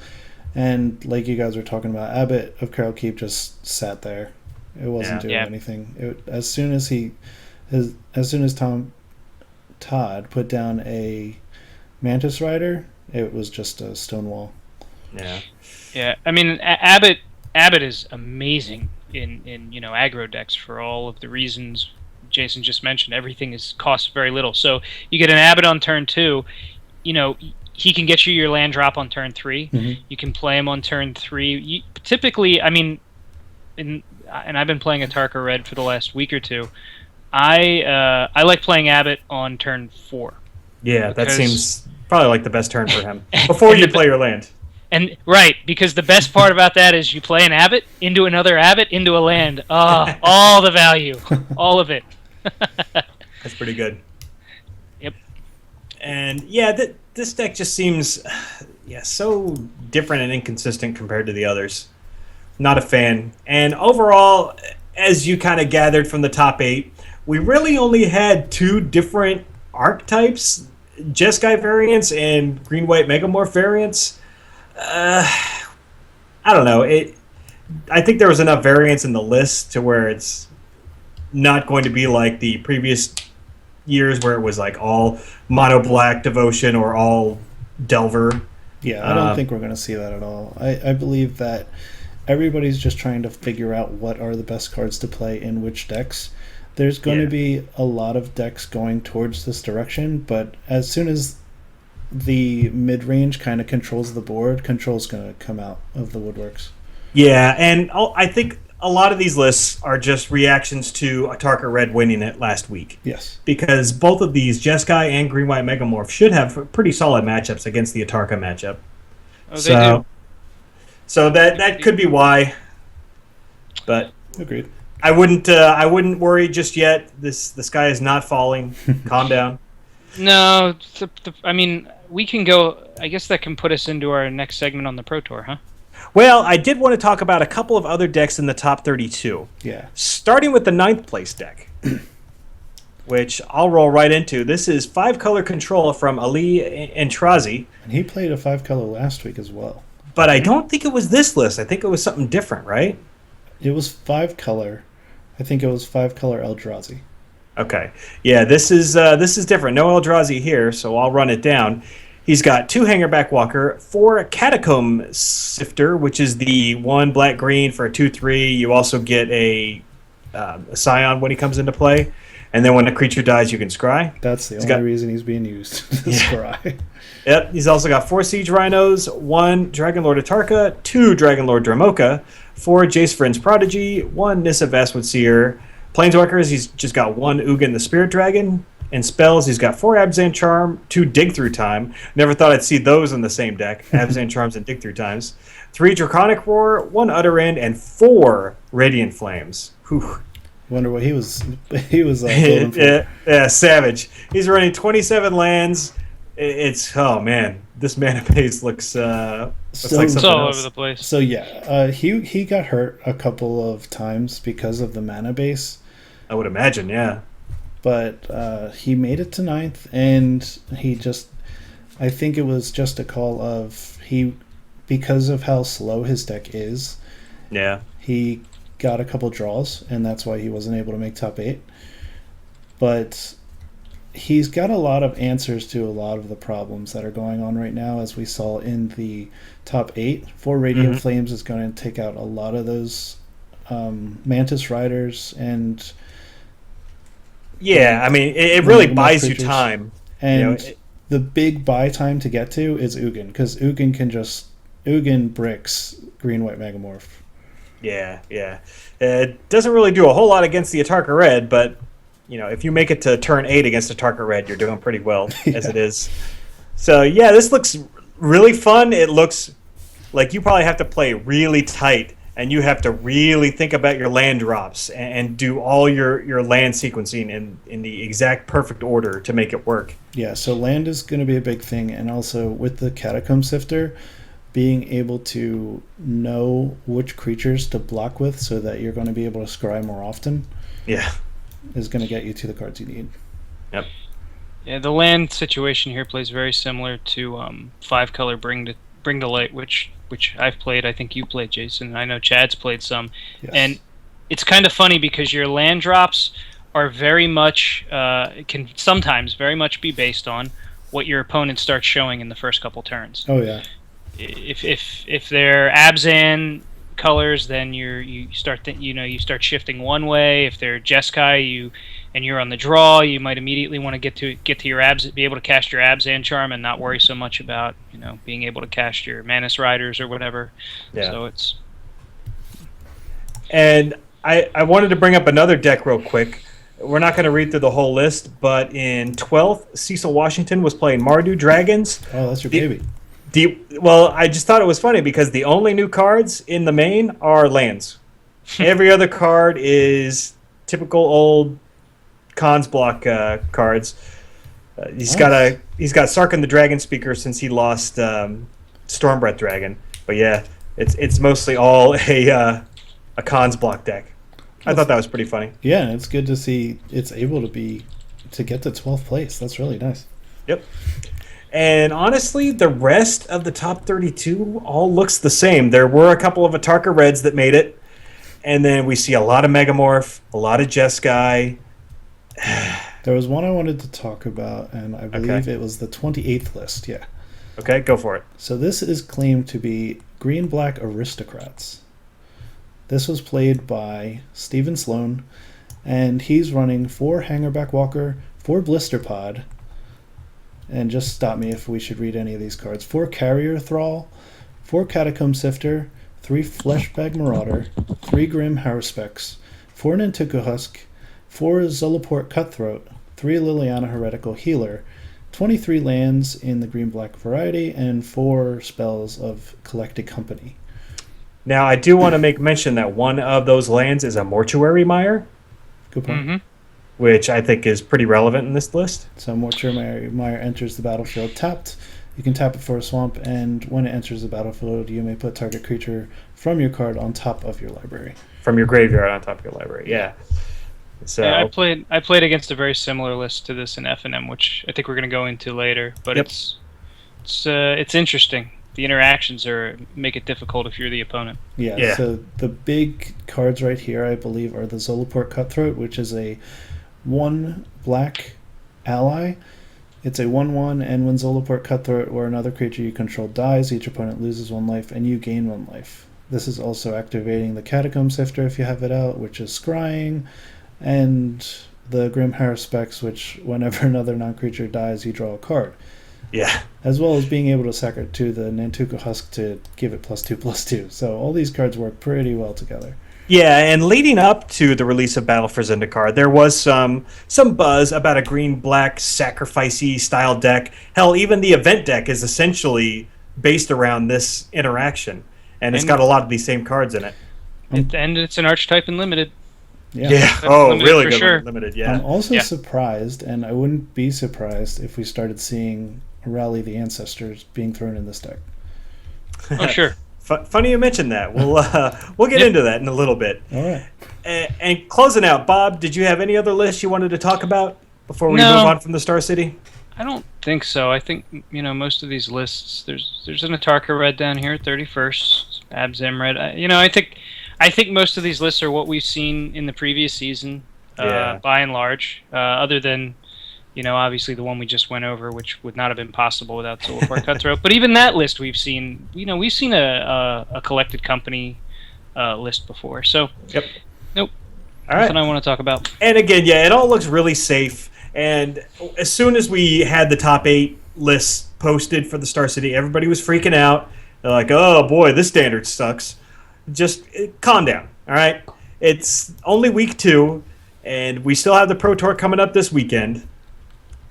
And like you guys were talking about, Abbott of Carol Keep just sat there. It wasn't doing anything. As soon as Todd put down a Mantis Rider, it was just a stone wall. Yeah. Yeah, I mean Abbott is amazing in aggro decks for all of the reasons Jason just mentioned. Everything costs very little. So you get an Abbott on turn 2, he can get you your land drop on turn 3. Mhm. You can play him on turn 3. Typically, I mean, and I've been playing Atarka Red for the last week or two. I like playing Abbott on turn 4. Yeah, that Because- seems probably like the best turn for him before you play your land. And right, because the best part about that is you play an Abbott into another Abbott into a land. All the value, all of it. That's pretty good. Yep. And yeah, this deck just seems so different and inconsistent compared to the others. Not a fan. And overall, as you kind of gathered from the top 8, we really only had 2 different archetypes, Jeskai variants and Green-White Megamorph variants. I don't know. I think there was enough variance in the list to where it's not going to be like the previous years where it was like all mono black devotion or all Delver. Yeah, I don't think we're going to see that at all. I believe that everybody's just trying to figure out what are the best cards to play in which decks. There's going to be a lot of decks going towards this direction, but as soon as the mid-range kind of controls the board, Control's going to come out of the woodworks. Yeah, and I think a lot of these lists are just reactions to Atarka Red winning it last week. Yes. Because both of these, Jeskai and Green-White Megamorph, should have pretty solid matchups against the Atarka matchup. Oh, they do. So that could be why. But Agreed. I wouldn't worry just yet. The sky is not falling. Calm down. No, I mean, we can go. I guess that can put us into our next segment on the Pro Tour, huh? Well, I did want to talk about a couple of other decks in the top 32. Yeah. Starting with the 9th place deck, which I'll roll right into. This is 5-color control from Ali Entrazi, And he played a 5-color last week as well. but I don't think it was this list. I think it was something different, right? It was 5-color. I think it was 5-color Eldrazi. Okay. Yeah, this is different. No Eldrazi here, so I'll run it down. He's got 2 Hangerback Walker, 4 Catacomb Sifter, which is the 1 black-green for a 2/3. You also get a Scion when he comes into play. And then when a creature dies, you can scry. That's the only reason he's being used. To scry. Yep. He's also got 4 Siege Rhinos, 1 Dragonlord Atarka, 2 Dragonlord Dramoka, 4 Jace Vryn's Prodigy, 1 Nissa Vastwood Seer. Planeswalkers, he's just got 1 Ugin the Spirit Dragon. And spells, he's got 4 Abzan Charm, 2 Dig Through Time. Never thought I'd see those in the same deck. Abzan Charms and Dig Through Times. 3 Draconic Roar, 1 Utter End, and 4 Radiant Flames. Whew. Wonder what he was going for. Yeah, savage. He's running 27 lands. Oh man, this mana base looks like something It's all else. over the place. So yeah, he got hurt a couple of times because of the mana base, I would imagine, yeah. but he made it to 9th, and I think it was just a call of because of how slow his deck is, Yeah. he got a couple draws, and that's why he wasn't able to make top 8. But he's got a lot of answers to a lot of the problems that are going on right now, as we saw in the top 8. 4 Radiant Flames is going to take out a lot of those Mantis Riders and Yeah, I mean, it really Megamorph buys you creatures. time. And the big buy time to get to is Ugin, because Ugin bricks Green-White Megamorph. Yeah. It doesn't really do a whole lot against the Atarka Red, but if you make it to turn 8 against Atarka Red, you're doing pretty well as it is. So yeah, this looks really fun. It looks like you probably have to play really tight, and you have to really think about your land drops and do all your land sequencing in the exact perfect order to make it work. Yeah, so land is going to be a big thing, and also with the Catacomb Sifter, being able to know which creatures to block with so that you're going to be able to scry more often Yeah. is going to get you to the cards you need. Yep. Yeah, the land situation here plays very similar to 5-color Bring to Light, which I've played. I think you played, Jason. I know Chad's played some. Yes. And it's kind of funny because your land drops are very much can sometimes very much be based on what your opponent starts showing in the first couple turns. Oh yeah. If they're Abzan colors, then you start shifting one way. If they're Jeskai, and you're on the draw, you might immediately want to get to your be able to cast your Abzan charm and not worry so much about being able to cast your Manus Riders or whatever. Yeah. So it's. And I wanted to bring up another deck real quick. We're not going to read through the whole list, but in 12th, Cecil Washington was playing Mardu Dragons. Oh, that's your baby. Well, I just thought it was funny because the only new cards in the main are lands. Every other card is typical old Khans block cards. He's got Sarkhan the Dragon Speaker since he lost Stormbreath Dragon. But yeah, it's mostly all a Khans block deck. I thought that was pretty funny. Yeah, and it's good to see it's able to get to 12th place. That's really nice. Yep. And honestly, the rest of the top 32 all looks the same. There were a couple of Atarka Reds that made it. And then we see a lot of Megamorph, a lot of Jeskai. There was one I wanted to talk about, and I believe it was the 28th list, yeah. Okay, go for it. So this is claimed to be Green-Black Aristocrats. This was played by Stephen Sloan, and he's running 4 Hangerback Walker, 4 Blister Pod, and just stop me if we should read any of these cards, 4 Carrier Thrall, 4 Catacomb Sifter, 3 Fleshbag Marauder, 3 Grim Haruspex, 4 Nantuko Husk, 4 Zulaport Cutthroat, 3 Liliana Heretical Healer, 23 lands in the green-black variety, and 4 spells of Collected Company. Now, I do want to make mention that one of those lands is a Mortuary Mire. Good point. Mm-hmm. Which I think is pretty relevant in this list. So Mortuary Mire enters the battlefield tapped. You can tap it for a swamp, and when it enters the battlefield, you may put target creature from your card on top of your library. From your graveyard on top of your library, yeah. So yeah, I played against a very similar list to this in FNM, which I think we're going to go into later. But it's interesting. The interactions make it difficult if you're the opponent. Yeah. So the big cards right here, I believe, are the Zulaport Cutthroat, which is a 1 black ally. It's a 1/1, and when Zulaport Cutthroat or another creature you control dies, each opponent loses 1 life, and you gain 1 life. This is also activating the Catacomb Sifter if you have it out, which is scrying, and the Grim Haruspex, which whenever another non-creature dies, you draw a card. Yeah. As well as being able to sack it to the Nantuko Husk to give it +2/+2. So all these cards work pretty well together. Yeah, and leading up to the release of Battle for Zendikar, there was some buzz about a green-black sacrificey style deck. Hell, even the event deck is essentially based around this interaction, and it's got a lot of these same cards in it. And it's an archetype and limited. Yeah. Oh, limited really for good sure. limited. Yeah. I'm also surprised, and I wouldn't be surprised if we started seeing Rally the Ancestors being thrown in this deck. Oh, sure. Funny you mentioned that. We'll get into that in a little bit. All right. And closing out, Bob, did you have any other lists you wanted to talk about before we move on from the Star City? I don't think so. I think most of these lists. There's an Atarka Red down here, 31st, Abzan Red. I think most of these lists are what we've seen in the previous season, by and large. Other than obviously the one we just went over, which would not have been possible without Zulaport Cutthroat. But even that list we've seen. We've seen a Collected Company list before. So nope. All right. Nothing I want to talk about. And again, it all looks really safe. And as soon as we had the top 8 lists posted for the Star City, everybody was freaking out. They're like, "Oh boy, this standard sucks." Just calm down, all right? It's only week 2, and we still have the Pro Tour coming up this weekend.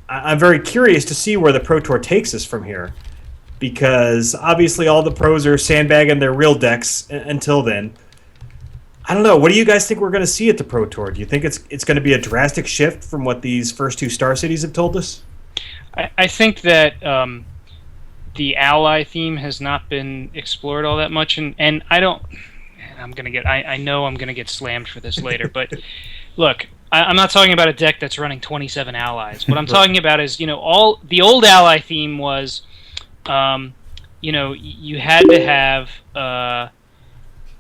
I'm very curious to see where the Pro Tour takes us from here, because obviously all the pros are sandbagging their real decks until then. I don't know. What do you guys think we're going to see at the Pro Tour? Do you think it's going to be a drastic shift from what these first 2 Star Cities have told us? I think that the ally theme has not been explored all that much, and I don't. I know I'm gonna get slammed for this later, but look, I'm not talking about a deck that's running 27 allies. What I'm talking about is all the old ally theme was, you had to have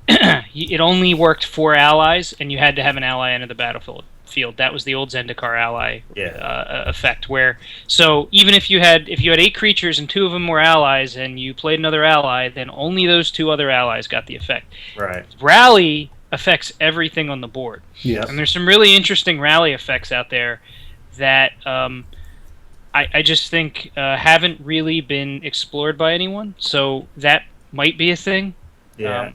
it only worked for allies, and you had to have an ally enter the battlefield. That was the old Zendikar ally effect. Where so even if you had 8 creatures and 2 of them were allies, and you played another ally, then only those 2 other allies got the effect. Right. Rally affects everything on the board. Yeah. And there's some really interesting rally effects out there that I just think haven't really been explored by anyone. So that might be a thing. Yeah.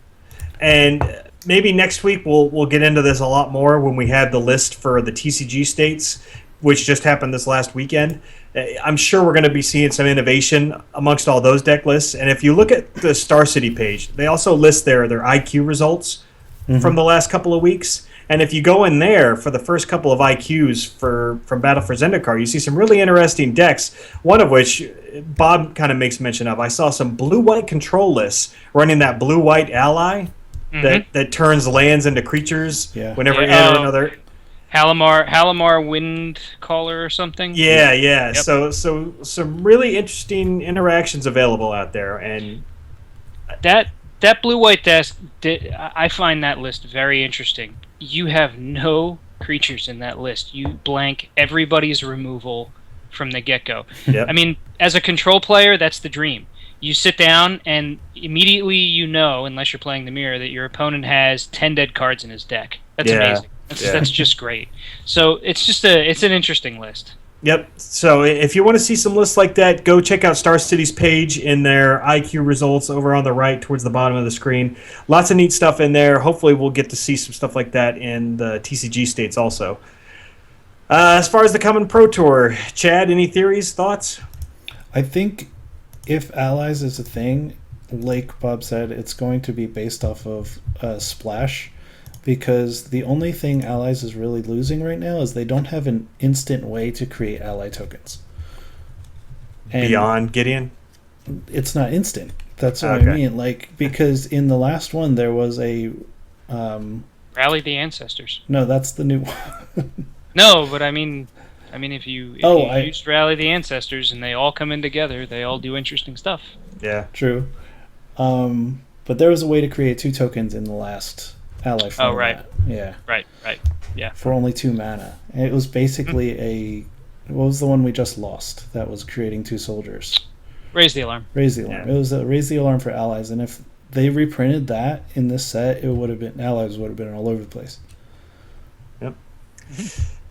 And maybe next week we'll get into this a lot more when we have the list for the TCG states, which just happened this last weekend. I'm sure we're going to be seeing some innovation amongst all those deck lists. And if you look at the Star City page, they also list their IQ results from the last couple of weeks. And if you go in there for the first couple of IQs from Battle for Zendikar, you see some really interesting decks, one of which Bob kind of makes mention of. I saw some blue-white control lists running that blue-white ally that turns lands into creatures whenever you enter another... Halimar Wind Caller or something? Yeah. Yep. So some really interesting interactions available out there. And that blue-white deck, I find that list very interesting. You have no creatures in that list. You blank everybody's removal from the get-go. Yep. I mean, as a control player, that's the dream. You sit down and immediately you know, unless you're playing the mirror, that your opponent has 10 dead cards in his deck. That's amazing. That's just great. So it's an interesting list. Yep. So if you want to see some lists like that, go check out Star City's page in their IQ results over on the right towards the bottom of the screen. Lots of neat stuff in there. Hopefully we'll get to see some stuff like that in the TCG states also. As far as the coming Pro Tour, Chad, any theories, thoughts? I think if Allies is a thing, like Bob said, it's going to be based off of Splash. Because the only thing Allies is really losing right now is they don't have an instant way to create ally tokens. And beyond Gideon? It's not instant. That's what I mean. Like, because in the last one there was a Rally the Ancestors. No, that's the new one. No, but I mean if you used Rally the Ancestors and they all come in together, they all do interesting stuff. Yeah. True. But there was a way to create 2 tokens in the last ally format. Oh, right. Yeah. Right. Yeah. For only 2 mana. And it was basically what was the one we just lost that was creating 2 soldiers? Raise the Alarm. Raise the Alarm. Yeah. It was a Raise the Alarm for allies, and if they reprinted that in this set, allies would have been all over the place. Yep.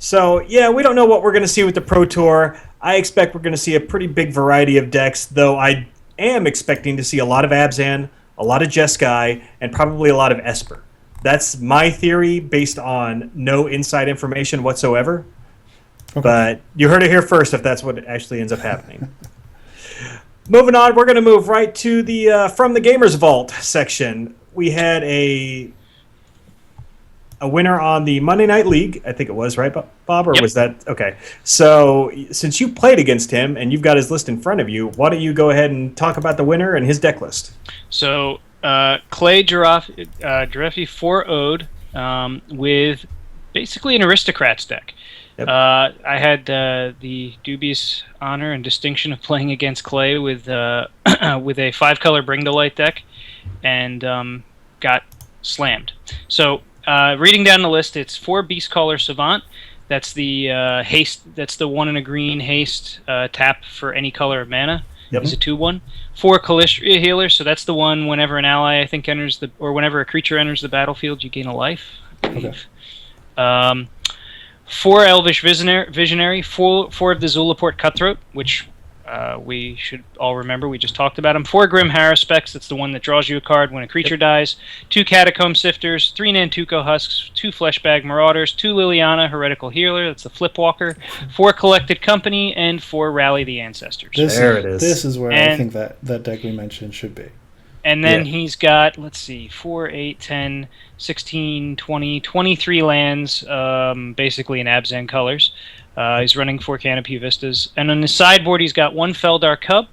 So, yeah, we don't know what we're going to see with the Pro Tour. I expect we're going to see a pretty big variety of decks, though I am expecting to see a lot of Abzan, a lot of Jeskai, and probably a lot of Esper. That's my theory based on no inside information whatsoever. Okay. But you heard it here first if that's what actually ends up happening. Moving on, we're going to move right to the From the Gamers Vault section. We had a winner on the Monday Night League, I think it was, right, Bob? Or was that... Okay. So since you played against him and you've got his list in front of you, why don't you go ahead and talk about the winner and his deck list? So... Clay Giraffe 4-0'd with basically an Aristocrats deck. Yep. I had the dubious honor and distinction of playing against Clay with a 5-color Bring to Light deck, and got slammed. So reading down the list, it's 4 Beastcaller Savant. That's the haste. That's the 1 and a green haste tap for any color of mana. Yep. He's a 2/1. 4 Kalistria Healer, so that's the one whenever an ally, I think, whenever a creature enters the battlefield, you gain a life, I believe. Okay. 4 Elvish Visionary, 4 of the Zulaport Cutthroat, which we should all remember. We just talked about him. 4 Grim Haruspex, that's the one that draws you a card when a creature dies. 2 Catacomb Sifters, 3 Nantuko Husks, 2 Fleshbag Marauders, 2 Liliana Heretical Healer, that's the Flipwalker, 4 Collected Company, and 4 Rally the Ancestors. There it is. This is where I think that deck we mentioned should be. And then he's got, let's see, 4, 8, 10, 16, 20, 23 lands, basically in Abzan colors. He's running 4 Canopy Vistas. And on the sideboard, he's got 1 Feldar Cub,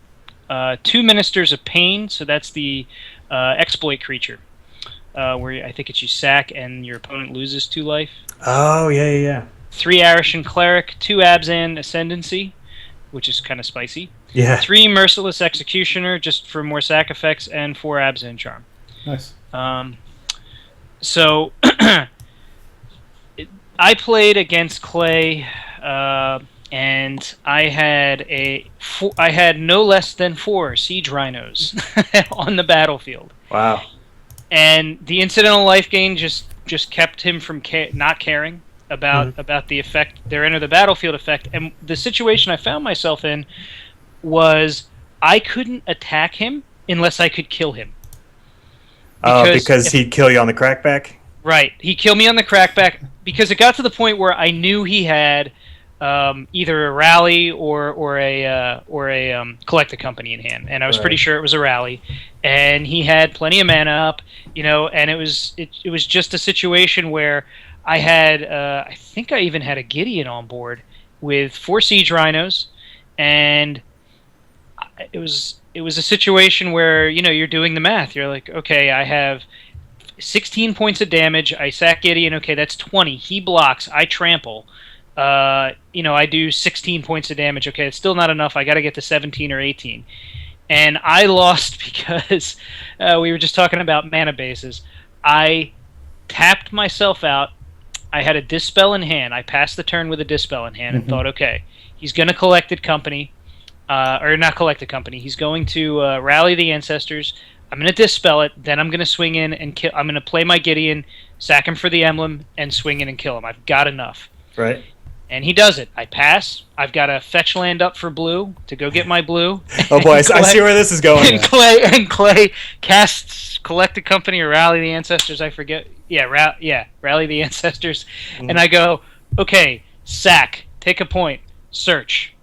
2 Ministers of Pain, so that's the exploit creature, where I think it's you sack and your opponent loses 2 life. Oh, yeah. 3 Arishan Cleric, 2 Abzan Ascendancy, which is kind of spicy. Yeah. 3 Merciless Executioner, just for more sack effects, and 4 Abzan Charm. Nice. So I played against Clay, and I had no less than 4 siege rhinos on the battlefield, Wow. and the incidental life gain just kept him from not caring about the effect, their enter the battlefield effect. And the situation I found myself in was I couldn't attack him unless I could kill him. Because he'd kill you on the crackback? Right. He killed me on the crackback because it got to the point where I knew he had either a rally or a collect a company in hand, and I was pretty sure it was a rally, and he had plenty of mana up, and it was just a situation where I had I think I even had a Gideon on board with 4 siege rhinos, and it was a situation where you're doing the math. You're like, okay, I have 16 points of damage. I sack Gideon. Okay, that's 20. He blocks. I trample. I do 16 points of damage. Okay, it's still not enough. I got to get to 17 or 18. And I lost because we were just talking about mana bases. I tapped myself out. I had a Dispel in hand. I passed the turn with a Dispel in hand and thought, okay, he's going to collected company. Or not collected company. He's going to rally the ancestors. I'm going to Dispel it. Then I'm going to swing in and kill. I'm going to play my Gideon, sack him for the emblem, and swing in and kill him. I've got enough. Right. And he does it. I pass. I've got a fetch land up for blue to go get my blue. Oh boy, I see where this is going. And Clay casts collected company or rally the ancestors. I forget. Yeah, rally the ancestors. And I go, okay, sack, take a point, search.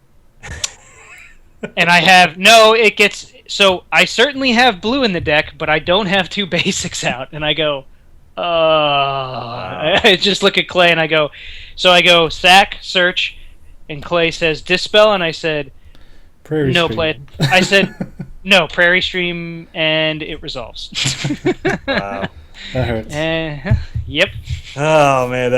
And I have so I certainly have blue in the deck, but I don't have 2 basics out. And I go, I just look at Clay and I go sack, search, and Clay says Dispel, and I said Prairie no, Stream. play it. I said no, Prairie Stream, and it resolves. Wow. That hurts. Yep. Oh man,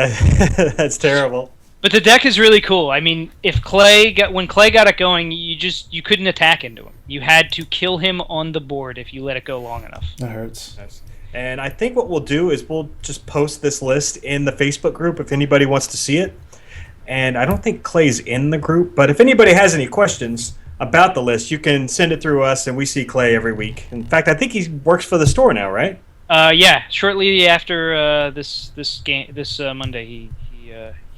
that's terrible. But the deck is really cool. I mean, when Clay got it going, you couldn't attack into him. You had to kill him on the board if you let it go long enough. That hurts. Nice. And I think what we'll do is we'll just post this list in the Facebook group if anybody wants to see it. And I don't think Clay's in the group, but if anybody has any questions about the list, you can send it through us, and we see Clay every week. In fact, I think he works for the store now, right? Yeah. Shortly after this Monday,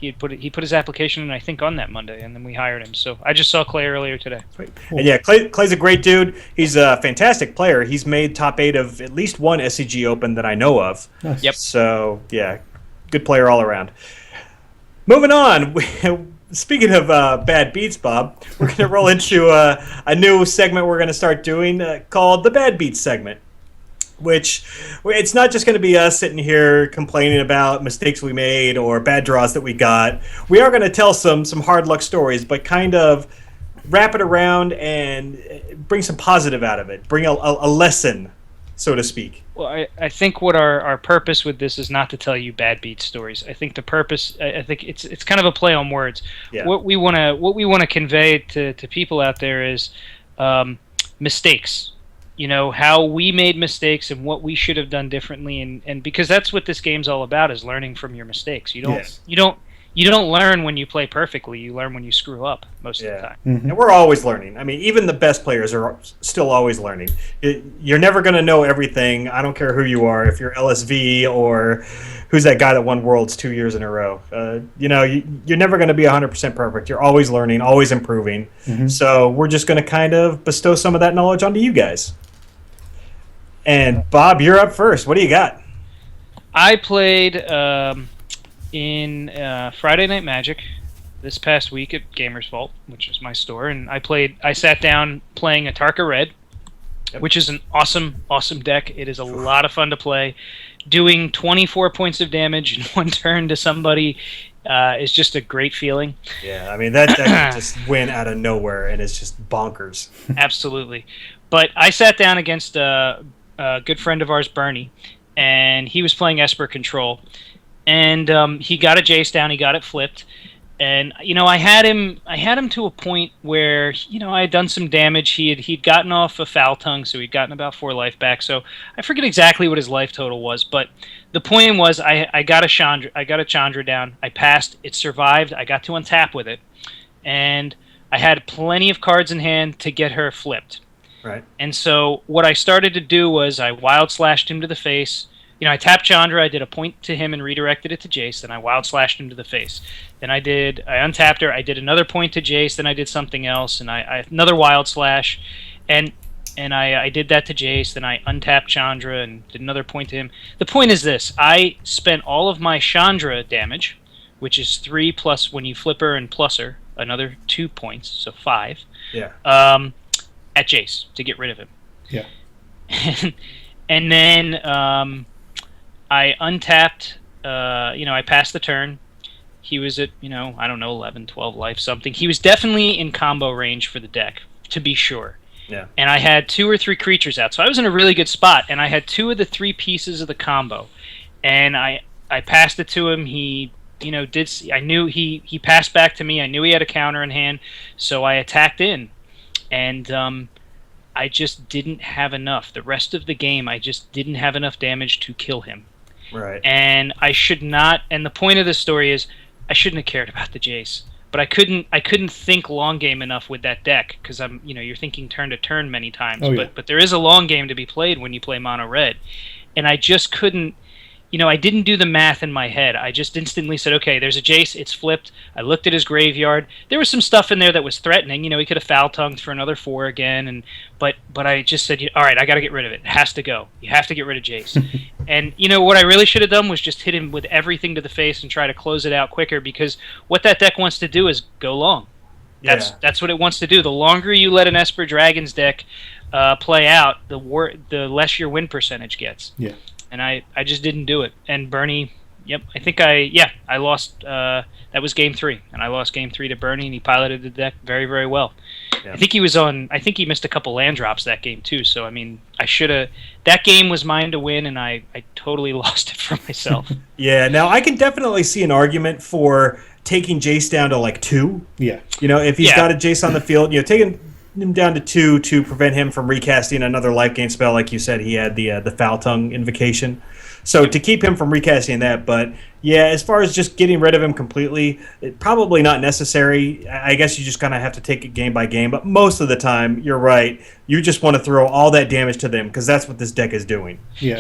he put his application in, I think, on that Monday, and then we hired him. So I just saw Clay earlier today. Sweet. And yeah, Clay's a great dude. He's a fantastic player. He's made top 8 of at least one SCG Open that I know of. Nice. Yep. So yeah, good player all around. Moving on. Speaking of bad beats, Bob, we're going to roll into a new segment we're going to start doing called the Bad Beats segment. Which it's not just going to be us sitting here complaining about mistakes we made or bad draws that we got. We are going to tell some hard luck stories, but kind of wrap it around and bring some positive out of it. Bring a lesson, so to speak. Well, I think what our purpose with this is not to tell you bad beat stories. I think the purpose, I think it's kind of a play on words. Yeah. What we want to convey to people out there is mistakes. How we made mistakes and what we should have done differently, and because that's what this game's all about, is learning from your mistakes. You don't learn when you play perfectly. You learn when you screw up most of the time. And we're always learning. I mean, even the best players are still always learning. You're never going to know everything. I don't care who you are. If you're LSV or who's that guy that won Worlds 2 years in a row. You're never going to be 100% perfect. You're always learning, always improving. So we're just going to kind of bestow some of that knowledge onto you guys. And Bob, you're up first. What do you got? I played in Friday Night Magic this past week at Gamers Vault, which is my store, and I sat down playing Atarka Red, which is an awesome deck. It is a lot of fun to play. Doing 24 points of damage in one turn to somebody is just a great feeling. Yeah, I mean, that deck just went out of nowhere, and it's just bonkers. Absolutely. But I sat down against a good friend of ours, Bernie, and he was playing Esper Control. And he got a Jace down, he got it flipped, and I had him to a point where I had done some damage. He'd gotten off a foul tongue, so he'd gotten about 4 life back. So I forget exactly what his life total was, but the point was I got a Chandra down. I passed. It survived. I got to untap with it, and I had plenty of cards in hand to get her flipped. Right. And so what I started to do was I wild slashed him to the face. I tapped Chandra, I did a point to him and redirected it to Jace, then I wild slashed him to the face. Then I untapped her, I did another point to Jace, then I did something else, and I another wild slash, and I did that to Jace, then I untapped Chandra and did another point to him. The point is this, I spent all of my Chandra damage, which is 3 plus when you flip her and plus her, another 2 points, so 5. Yeah. At Jace to get rid of him. Yeah. And then I untapped, I passed the turn. He was at, I don't know, 11, 12 life, something. He was definitely in combo range for the deck, to be sure. Yeah. And I had 2 or 3 creatures out, so I was in a really good spot, and I had 2 of the 3 pieces of the combo. And I passed it to him. He, I knew he passed back to me. I knew he had a counter in hand, so I attacked in. And I just didn't have enough. The rest of the game, I just didn't have enough damage to kill him. Right. And I should not. And the point of the story is, I shouldn't have cared about the Jace. But I couldn't think long game enough with that deck because you're thinking turn to turn many times. Oh, yeah. But there is a long game to be played when you play mono red, and I just couldn't. I didn't do the math in my head. I just instantly said, okay, there's a Jace, it's flipped. I looked at his graveyard. There was some stuff in there that was threatening. He could have foul-tongued for another 4 again. But I just said, all right, I got to get rid of it. It has to go. You have to get rid of Jace. And, what I really should have done was just hit him with everything to the face and try to close it out quicker because what that deck wants to do is go long. That's what it wants to do. The longer you let an Esper Dragons deck play out, the less your win percentage gets. Yeah. And I just didn't do it. And Bernie, I think I lost. That was game 3, and I lost game 3 to Bernie, and he piloted the deck very, very well. Yeah. I think he missed a couple land drops that game too. So I should have. That game was mine to win, and I totally lost it for myself. Yeah. Now I can definitely see an argument for taking Jace down to like 2. Yeah. If he's got a Jace on the field, taking him down to 2 to prevent him from recasting another life gain spell. Like you said, he had the foul tongue invocation, so to keep him from recasting that. But yeah, as far as just getting rid of him completely, probably not necessary. I guess you just kind of have to take it game by game, but most of the time you're right, you just want to throw all that damage to them because that's what this deck is doing. Yeah,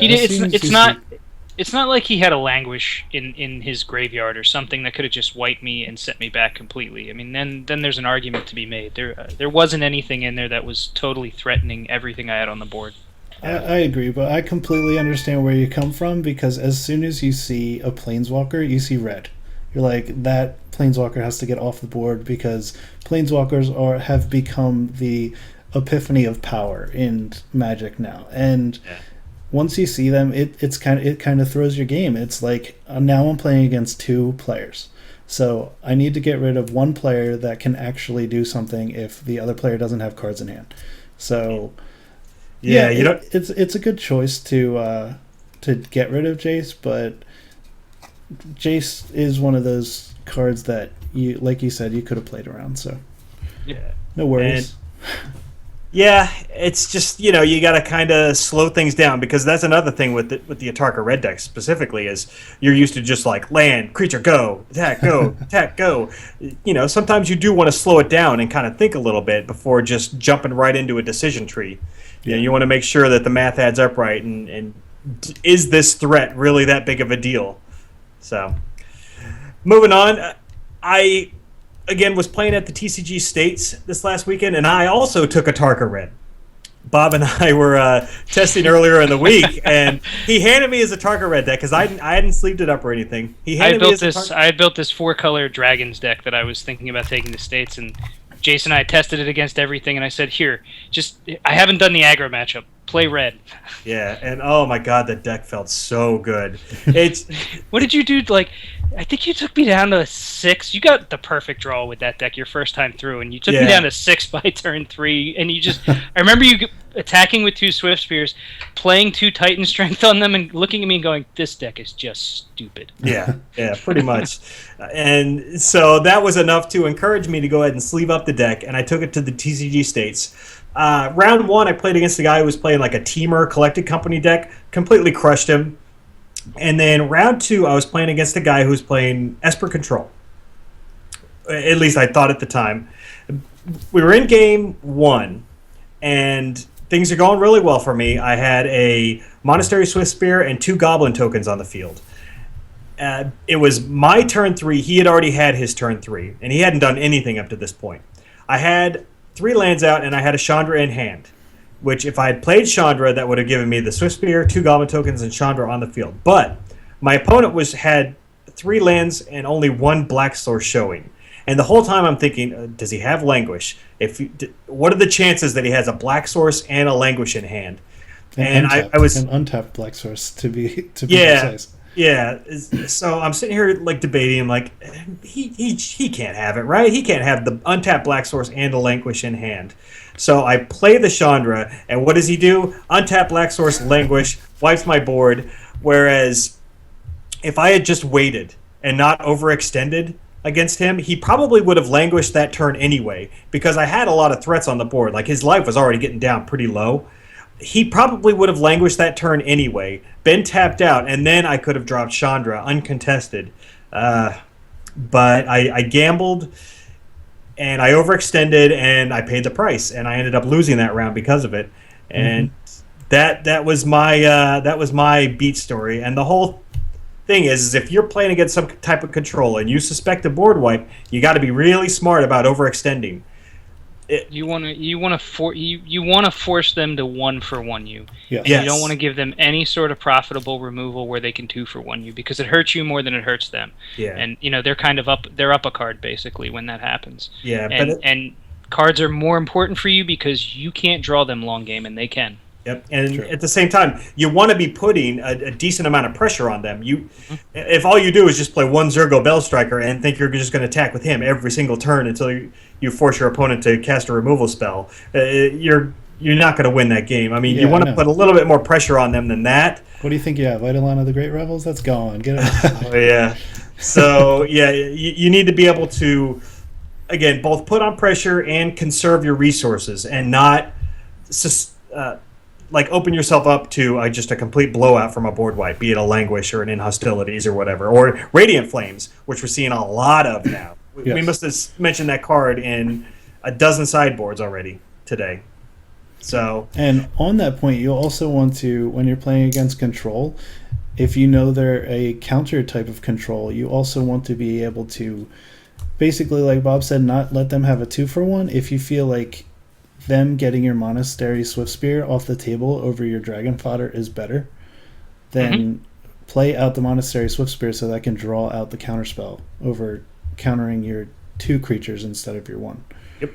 it's not like he had a languish in his graveyard or something that could have just wiped me and set me back completely. Then there's an argument to be made. There wasn't anything in there that was totally threatening everything I had on the board. I agree, but I completely understand where you come from because as soon as you see a Planeswalker, you see red. You're like, that Planeswalker has to get off the board because Planeswalkers have become the epiphany of power in Magic now. And once you see them, it kind of throws your game. It's like, now I'm playing against 2 players. So I need to get rid of one player that can actually do something if the other player doesn't have cards in hand. So it's a good choice to get rid of Jace, but Jace is one of those cards that like you said, you could have played around. So no worries. Yeah, it's just, you got to kind of slow things down because that's another thing with the Atarka red deck specifically is you're used to just like land, creature, go, attack, go, attack, go. Sometimes you do want to slow it down and kind of think a little bit before just jumping right into a decision tree. You want to make sure that the math adds up right and is this threat really that big of a deal? So, moving on, I again was playing at the TCG States this last weekend, and I also took Atarka red. Bob and I were testing earlier in the week, and he handed me his Atarka red deck because I hadn't sleeved it up or anything. I had built this 4-color Dragons deck that I was thinking about taking to States, and Jason and I tested it against everything, and I said, here, I haven't done the aggro matchup. Play red. Yeah, and oh my god, that deck felt so good. What did you do? I think you took me down to 6. You got the perfect draw with that deck your first time through, and you took me down to 6 by turn 3, and you just... I remember you attacking with 2 Swift Spears, playing 2 Titan Strength on them, and looking at me and going, "This deck is just stupid." Yeah, pretty much. And so that was enough to encourage me to go ahead and sleeve up the deck, and I took it to the TCG States. Round 1, I played against a guy who was playing like a Teamer Collected Company deck, completely crushed him. And then round 2, I was playing against a guy who was playing Esper Control. At least I thought at the time. We were in game 1, and things are going really well for me. I had a Monastery Swift Spear and 2 Goblin tokens on the field. It was my turn 3. He had already had his turn 3, and he hadn't done anything up to this point. I had 3 lands out, and I had a Chandra in hand, which if I had played Chandra, that would have given me the Swift Spear, 2 Goblin tokens, and Chandra on the field. But my opponent had 3 lands and only 1 Black Source showing. And the whole time I'm thinking, does he have Languish? What are the chances that he has a Black Source and a Languish in hand? And I was an untapped Black Source to be precise. Yeah. So I'm sitting here like debating. I'm like, he can't have it, right? He can't have the untapped Black Source and a Languish in hand. So I play the Chandra, and what does he do? Untap Black Source, Languish, wipes my board. Whereas if I had just waited and not overextended against him, he probably would have languished that turn anyway, because I had a lot of threats on the board. Like, his life was already getting down pretty low. He probably would have languished that turn anyway, been tapped out, and then I could have dropped Chandra uncontested. But I gambled, and I overextended, and I paid the price, and I ended up losing that round because of it. And that was my beat story. And the whole thing is if you're playing against some type of control and you suspect a board wipe, you got to be really smart about overextending. You want to force them to 1-for-1 you. Yes. You don't want to give them any sort of profitable removal where they can 2-for-1 you, because it hurts you more than it hurts them. Yeah. And they're kind of up a card basically when that happens. Yeah. And cards are more important for you because you can't draw them long game and they can. Yep, and at the same time, you want to be putting a decent amount of pressure on them. If all you do is just play 1 Zergo Bellstriker and think you're just going to attack with him every single turn until you force your opponent to cast a removal spell, you're not going to win that game. I mean, you want to put a little bit more pressure on them than that. What do you think you have? Eidolon of the Great Rebels? That's gone. Get it. Oh, yeah. So, you need to be able to, again, both put on pressure and conserve your resources and not open yourself up to just a complete blowout from a board wipe, be it a Languish or an In Hostilities or whatever, or Radiant Flames, which we're seeing a lot of now. Yes. We must have mentioned that card in a dozen sideboards already today. So, and on that point, you also want to, when you're playing against control, if you know they're a counter type of control, you also want to be able to, basically, like Bob said, not let them have a 2-for-1. If you feel like them getting your Monastery Swift Spear off the table over your Dragon Fodder is better, then play out the Monastery Swift Spear so that can draw out the counterspell over countering your 2 creatures instead of your 1. Yep.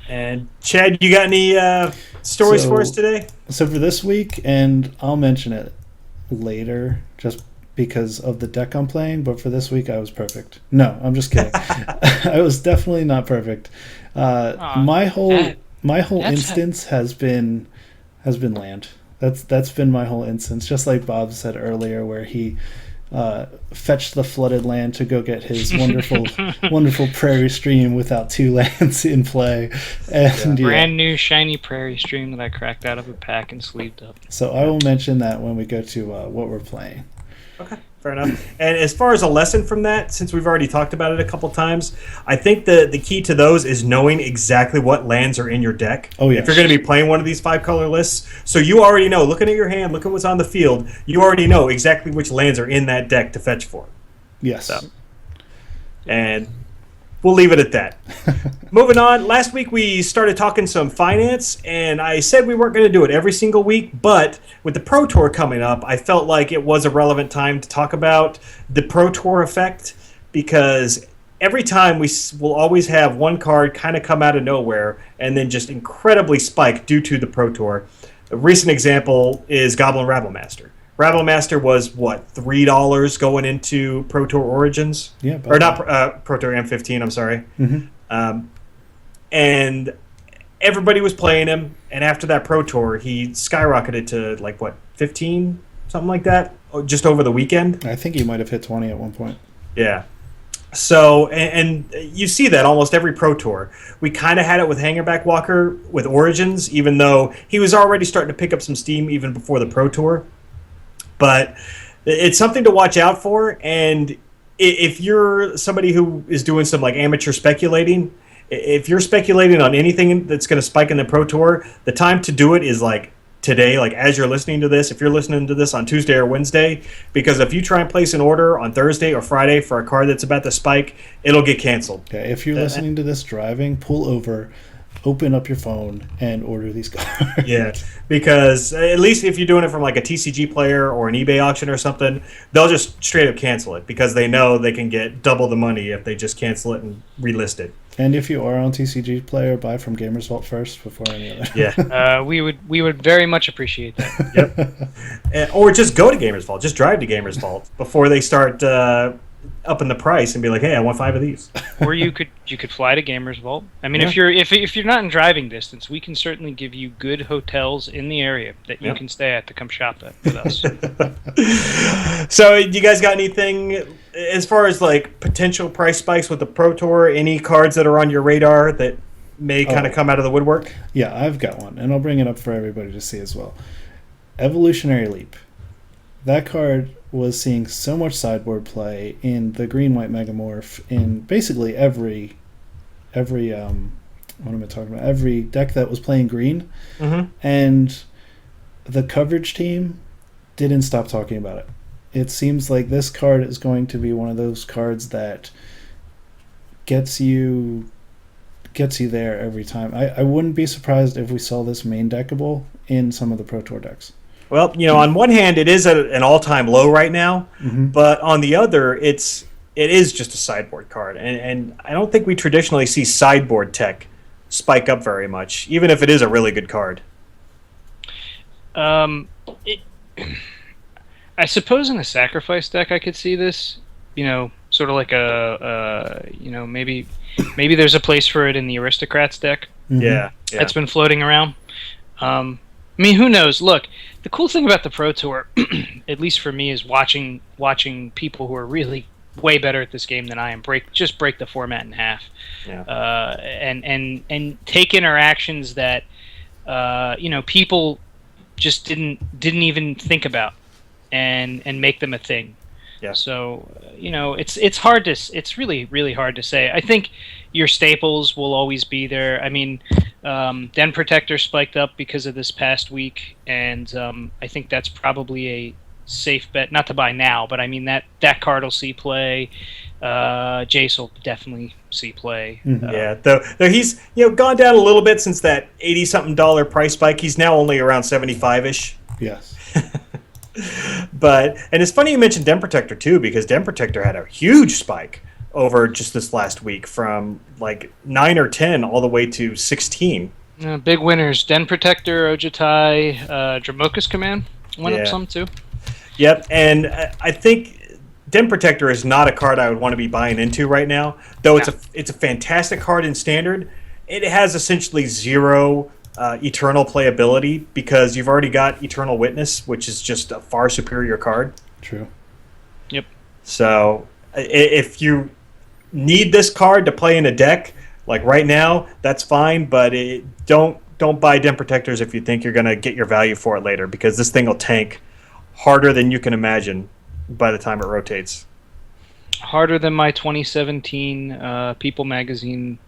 And Chad, you got any stories for us today? So for this week, and I'll mention it later just because of the deck I'm playing, but for this week I was perfect. No, I'm just kidding. I was definitely not perfect. My whole instance has been land. That's been my whole instance. Just like Bob said earlier, where he fetched the flooded land to go get his wonderful prairie stream without 2 lands in play, and brand new shiny prairie stream that I cracked out of a pack and sleeved up. So I will mention that when we go to what we're playing. Okay, fair enough. And as far as a lesson from that, since we've already talked about it a couple times, I think the key to those is knowing exactly what lands are in your deck. Oh, yes. If you're going to be playing one of these 5-color lists, so you already know, looking at your hand, look at what's on the field, you already know exactly which lands are in that deck to fetch for. Yes. So, and we'll leave it at that. Moving on, last week we started talking some finance, and I said we weren't going to do it every single week, but with the Pro Tour coming up, I felt like it was a relevant time to talk about the Pro Tour effect, because every time we will always have one card kind of come out of nowhere and then just incredibly spike due to the Pro Tour. A recent example is Goblin Rabblemaster. Rabblemaster was, what, $3 going into Pro Tour Origins? Yeah. Or not Pro Tour M15, I'm sorry. Mm-hmm. And everybody was playing him, and after that Pro Tour, he skyrocketed to like what 15, something like that, just over the weekend. I think he might have hit 20 at one point. Yeah. So, and you see that almost every Pro Tour. We kind of had it with Hangerback Walker with Origins, even though he was already starting to pick up some steam even before the Pro Tour. But it's something to watch out for, and if you're somebody who is doing some like amateur speculating, if you're speculating on anything that's going to spike in the Pro Tour, the time to do it is like today, like as you're listening to this, if you're listening to this on Tuesday or Wednesday, because if you try and place an order on Thursday or Friday for a card that's about to spike, it'll get canceled. Okay, if you're listening to this driving, pull over, open up your phone, and order these cards. Yeah, because at least if you're doing it from like a TCG player or an eBay auction or something, they'll just straight up cancel it because they know they can get double the money if they just cancel it and relist it. And if you are on TCG player, buy from Gamers Vault first before any other. Yeah. We would very much appreciate that. Yep. Or just go to Gamers Vault. Just drive to Gamers Vault before they start upping the price and be like, "Hey, I want 5 of these." Or you could fly to Gamers Vault. I mean, Yeah. if you're not in driving distance, we can certainly give you good hotels in the area that you can stay at to come shop at with us. So, you guys got anything as far as like potential price spikes with the Pro Tour? Any cards that are on your radar that may kind of come out of the woodwork? Yeah, I've got one, and I'll bring it up for everybody to see as well. Evolutionary Leap. That card was seeing so much sideboard play in the green-white Megamorph in basically every what am I talking about? Every deck that was playing green, and the coverage team didn't stop talking about it. It seems like this card is going to be one of those cards that gets you there every time. I wouldn't be surprised if we saw this main deckable in some of the Pro Tour decks. Well, on one hand, it is at an all-time low right now, but on the other, it is just a sideboard card, and I don't think we traditionally see sideboard tech spike up very much, even if it is a really good card. I suppose in a sacrifice deck, I could see this. Sort of like maybe there's a place for it in the Aristocrats deck. Yeah. That's been floating around. I mean, who knows? Look, the cool thing about the Pro Tour, at least for me, is watching people who are really way better at this game than I am break the format in half, and take interactions that people just didn't even think about, and make them a thing. Yeah. So it's really hard to say. I think your staples will always be there. I mean, Den Protector spiked up because of this past week, and I think that's probably a safe bet. Not to buy now, but I mean that card will see play. Jace will definitely see play. Though he's gone down a little bit since that $80-something price spike. He's now only around 75-ish. Yes. And it's funny you mentioned Den Protector too, because Den Protector had a huge spike over just this last week from like 9 or 10 all the way to 16. Big winners: Den Protector, Ojutai, Dramoka's Command went up some too. Yep, and I think Den Protector is not a card I would want to be buying into right now, though it's a fantastic card in Standard. It has essentially zero Eternal playability because you've already got Eternal Witness, which is just a far superior card. True. Yep. So if you need this card to play in a deck, like right now, that's fine, but don't buy Den Protectors if you think you're going to get your value for it later, because this thing will tank harder than you can imagine by the time it rotates. Harder than my 2017 People Magazine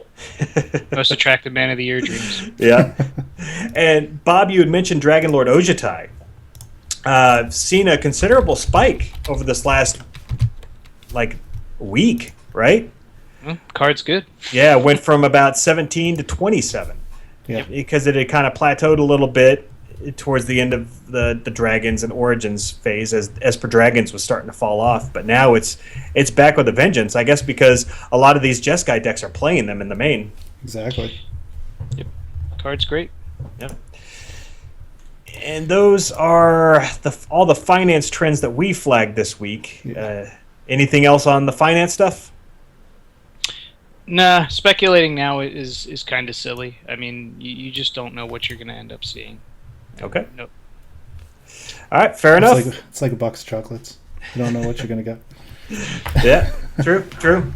Most Attractive Man of the Year dreams. Yeah. And Bob, you had mentioned Dragon Lord Ojutai. Seen a considerable spike over this last week, right? Card's good. Yeah, went from about 17 to 27. Yeah. Because it had kind of plateaued a little bit towards the end of the Dragons and Origins phase as Esper Dragons was starting to fall off. But now it's back with a vengeance, I guess, because a lot of these Jeskai decks are playing them in the main. Exactly. Yep. Card's great. Yeah. And those are all the finance trends that we flagged this week. Yeah. Anything else on the finance stuff? Nah, speculating now is kind of silly. I mean, you just don't know what you're going to end up seeing. Okay. No. All right, fair enough. It's like a box of chocolates. You don't know what you're gonna get. Yeah, true.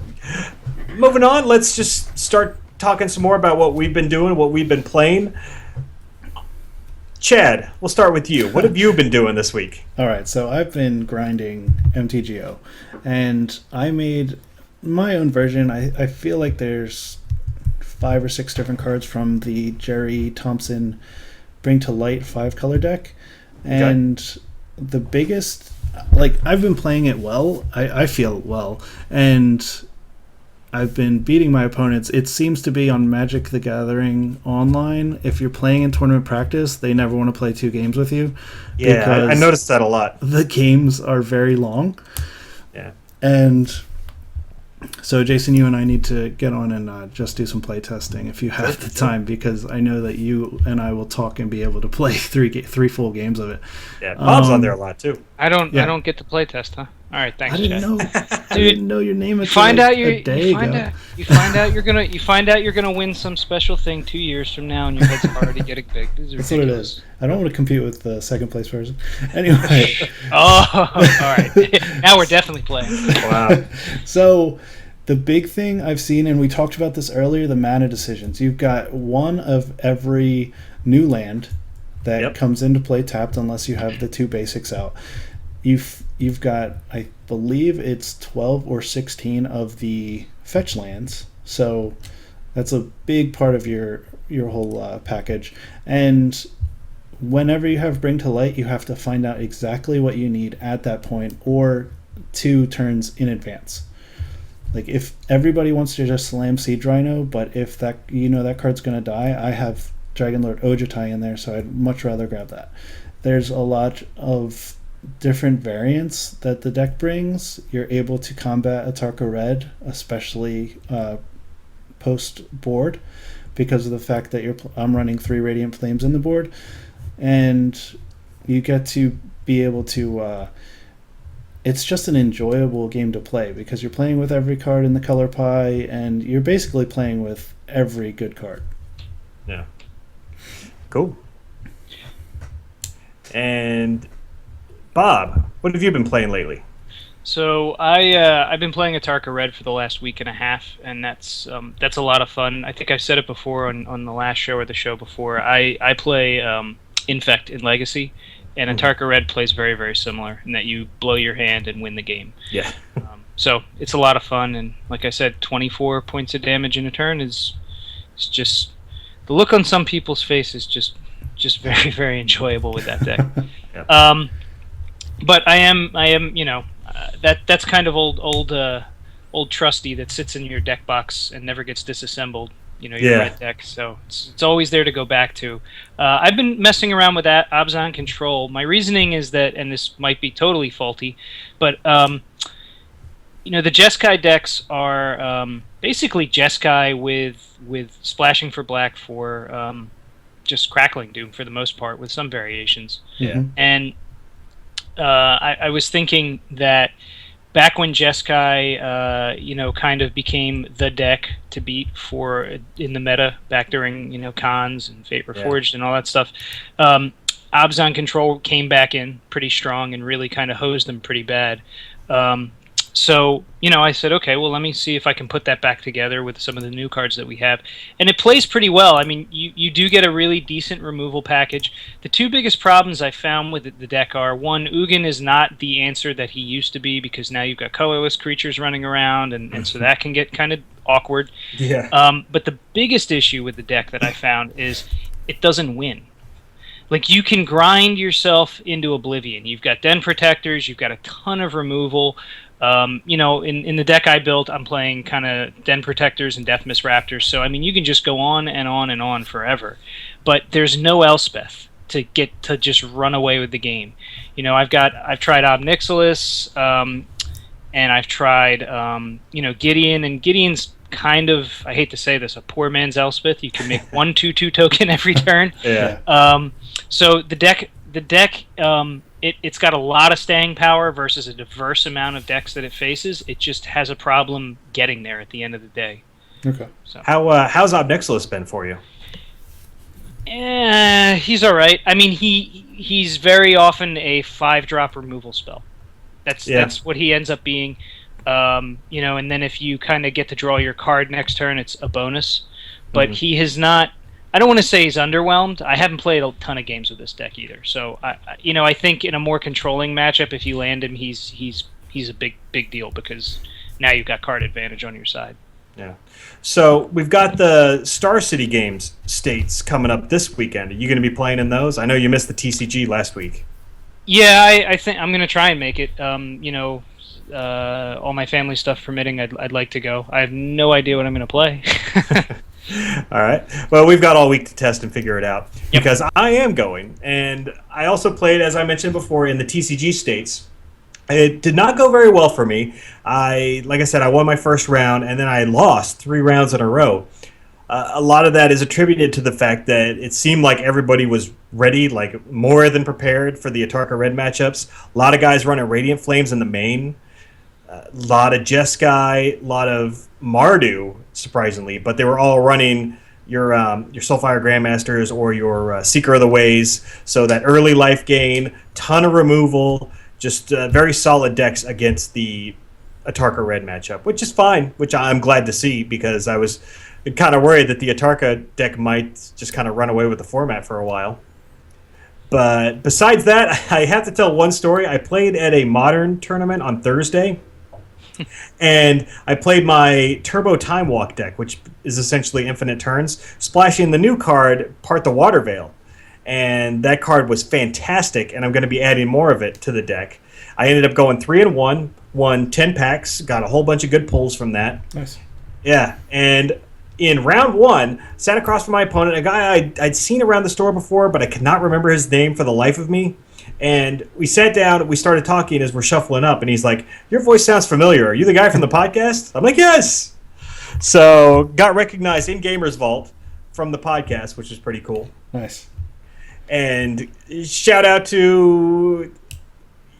Moving on, let's just start talking some more about what we've been doing, what we've been playing. Chad, we'll start with you. What have you been doing this week? All right, so I've been grinding MTGO, and I made my own version. I feel like there's 5 or 6 different cards from the Jerry Thompson Bring to Light 5-color deck, and the biggest, like, I've been playing it well. I feel well, and I've been beating my opponents. It seems to be on Magic the Gathering Online. If you're playing in tournament practice, they never want to play 2 games with you. Yeah, I noticed that a lot. The games are very long. Yeah. And so, Jason, you and I need to get on and just do some play testing if you have the time, because I know that you and I will talk and be able to play 3 full games of it. Yeah, Bob's on there a lot too. I don't get the play test, huh? All right, thanks, I didn't Chad. know. I didn't know your name. You find out you're gonna win some special thing 2 years from now, and your head's already getting big. That's what it is. I don't want to compete with the second place person. Anyway. Oh, all right. Now we're definitely playing. Wow. So, the big thing I've seen, and we talked about this earlier, the mana decisions. You've got one of every new land that comes into play tapped, unless you have the 2 basics out. You've got, I believe it's 12 or 16 of the fetch lands, so that's a big part of your whole package. And whenever you have Bring to Light, you have to find out exactly what you need at that point, or 2 turns in advance. Like, if everybody wants to just slam Siege Rhino, but if that card's going to die, I have Dragonlord Ojutai in there, so I'd much rather grab that. There's a lot of different variants that the deck brings. You're able to combat Atarka Red, especially post board, because of the fact that I'm running 3 Radiant Flames in the board, and you get to be able to it's just an enjoyable game to play, because you're playing with every card in the color pie, and you're basically playing with every good card. Yeah. Cool. And Bob, what have you been playing lately? So I've been playing Atarka Red for the last week and a half, and that's a lot of fun. I think I've said it before on the last show or the show before. I play Infect in Legacy, and Atarka Red plays very, very similar in that you blow your hand and win the game. Yeah. So it's a lot of fun, and like I said, 24 points of damage in a turn is just, the look on some people's face is just very, very enjoyable with that deck. Yeah. But I am that's kind of old trusty that sits in your deck box and never gets disassembled. Your red deck, so it's always there to go back to. I've been messing around with that Abzan Control. My reasoning is that, and this might be totally faulty, but the Jeskai decks are basically Jeskai with splashing for black for just Crackling Doom for the most part, with some variations. Yeah. And I was thinking that back when Jeskai, kind of became the deck to beat in the meta, back during Cons and Fate Reforged and all that stuff, Abzan Control came back in pretty strong and really kind of hosed them pretty bad. So, I said, okay, well, let me see if I can put that back together with some of the new cards that we have. And it plays pretty well. I mean, you do get a really decent removal package. The 2 biggest problems I found with the deck are, one, Ugin is not the answer that he used to be, because now you've got colorless creatures running around, and so that can get kind of awkward. Yeah. But the biggest issue with the deck that I found is it doesn't win. Like, you can grind yourself into oblivion. You've got Den Protectors, you've got a ton of removal. In the deck I built, I'm playing kind of Den Protectors and Death Mist Raptors, so I mean, you can just go on and on and on forever. But there's no Elspeth to get to just run away with the game. I've tried Ob Nixilis, and I've tried Gideon, and Gideon's kind of, I hate to say this, a poor man's Elspeth. You can make 1/2/2 token every turn. Yeah. So the deck. It's got a lot of staying power versus a diverse amount of decks that it faces. It just has a problem getting there at the end of the day. Okay. So How's Obnixilis been for you? he's all right. I mean, he's very often a 5-drop removal spell. That's what he ends up being. And then if you kind of get to draw your card next turn, it's a bonus. But he has not. I don't want to say he's underwhelmed. I haven't played a ton of games with this deck either. So I think in a more controlling matchup, if you land him, he's a big deal because now you've got card advantage on your side. Yeah. So we've got the Star City Games states coming up this weekend. Are you going to be playing in those? I know you missed the TCG last week. Yeah, I think I'm going to try and make it. All my family stuff permitting, I'd like to go. I have no idea what I'm going to play. All right. Well, we've got all week to test and figure it out because I am going. And I also played, as I mentioned before, in the TCG states. It did not go very well for me. Like I said, I won my first round, and then I lost 3 rounds in a row. A lot of that is attributed to the fact that it seemed like everybody was ready, like more than prepared for the Atarka Red matchups. A lot of guys running Radiant Flames in the main. A lot of Jeskai, a lot of Mardu, surprisingly, but they were all running your Soulfire Grandmasters or your Seeker of the Ways. So that early life gain, ton of removal, just very solid decks against the Atarka Red matchup, which is fine, which I'm glad to see because I was kind of worried that the Atarka deck might just kind of run away with the format for a while. But besides that, I have to tell one story. I played at a Modern tournament on Thursday, and I played my Turbo Time Walk deck, which is essentially infinite turns, splashing the new card, Part the Water Veil. And that card was fantastic, and I'm going to be adding more of it to the deck. I ended up going 3-1, won 10 packs, got a whole bunch of good pulls from that. Nice. Yeah, and in round 1, sat across from my opponent, a guy I'd seen around the store before, but I could not remember his name for the life of me. And we sat down, we started talking as we're shuffling up, and he's like, "Your voice sounds familiar. Are you the guy from the podcast?" I'm like, "Yes." So got recognized in Gamers Vault from the podcast, which is pretty cool. Nice. And shout out to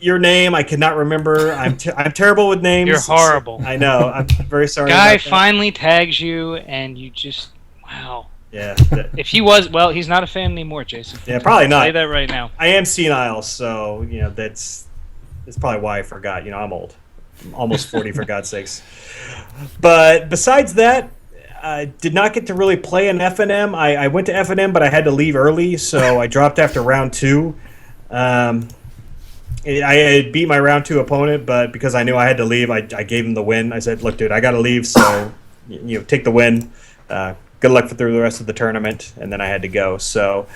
your name. I cannot remember. I'm terrible with names. You're horrible. I know. I'm very sorry. Guy about that. finally tags you, and you just wow. Yeah. If he was, well, he's not a fan anymore, Jason. Yeah, probably not. Say that right now. I am senile, so that's probably why I forgot. I'm old. I'm almost 40 for God's sakes. But besides that, I did not get to really play an FNM. I went to FNM, but I had to leave early, so I dropped after round 2. I had beat my round 2 opponent, but because I knew I had to leave, I gave him the win. I said, "Look, dude, I got to leave, so take the win. Good luck through the rest of the tournament," and then I had to go. So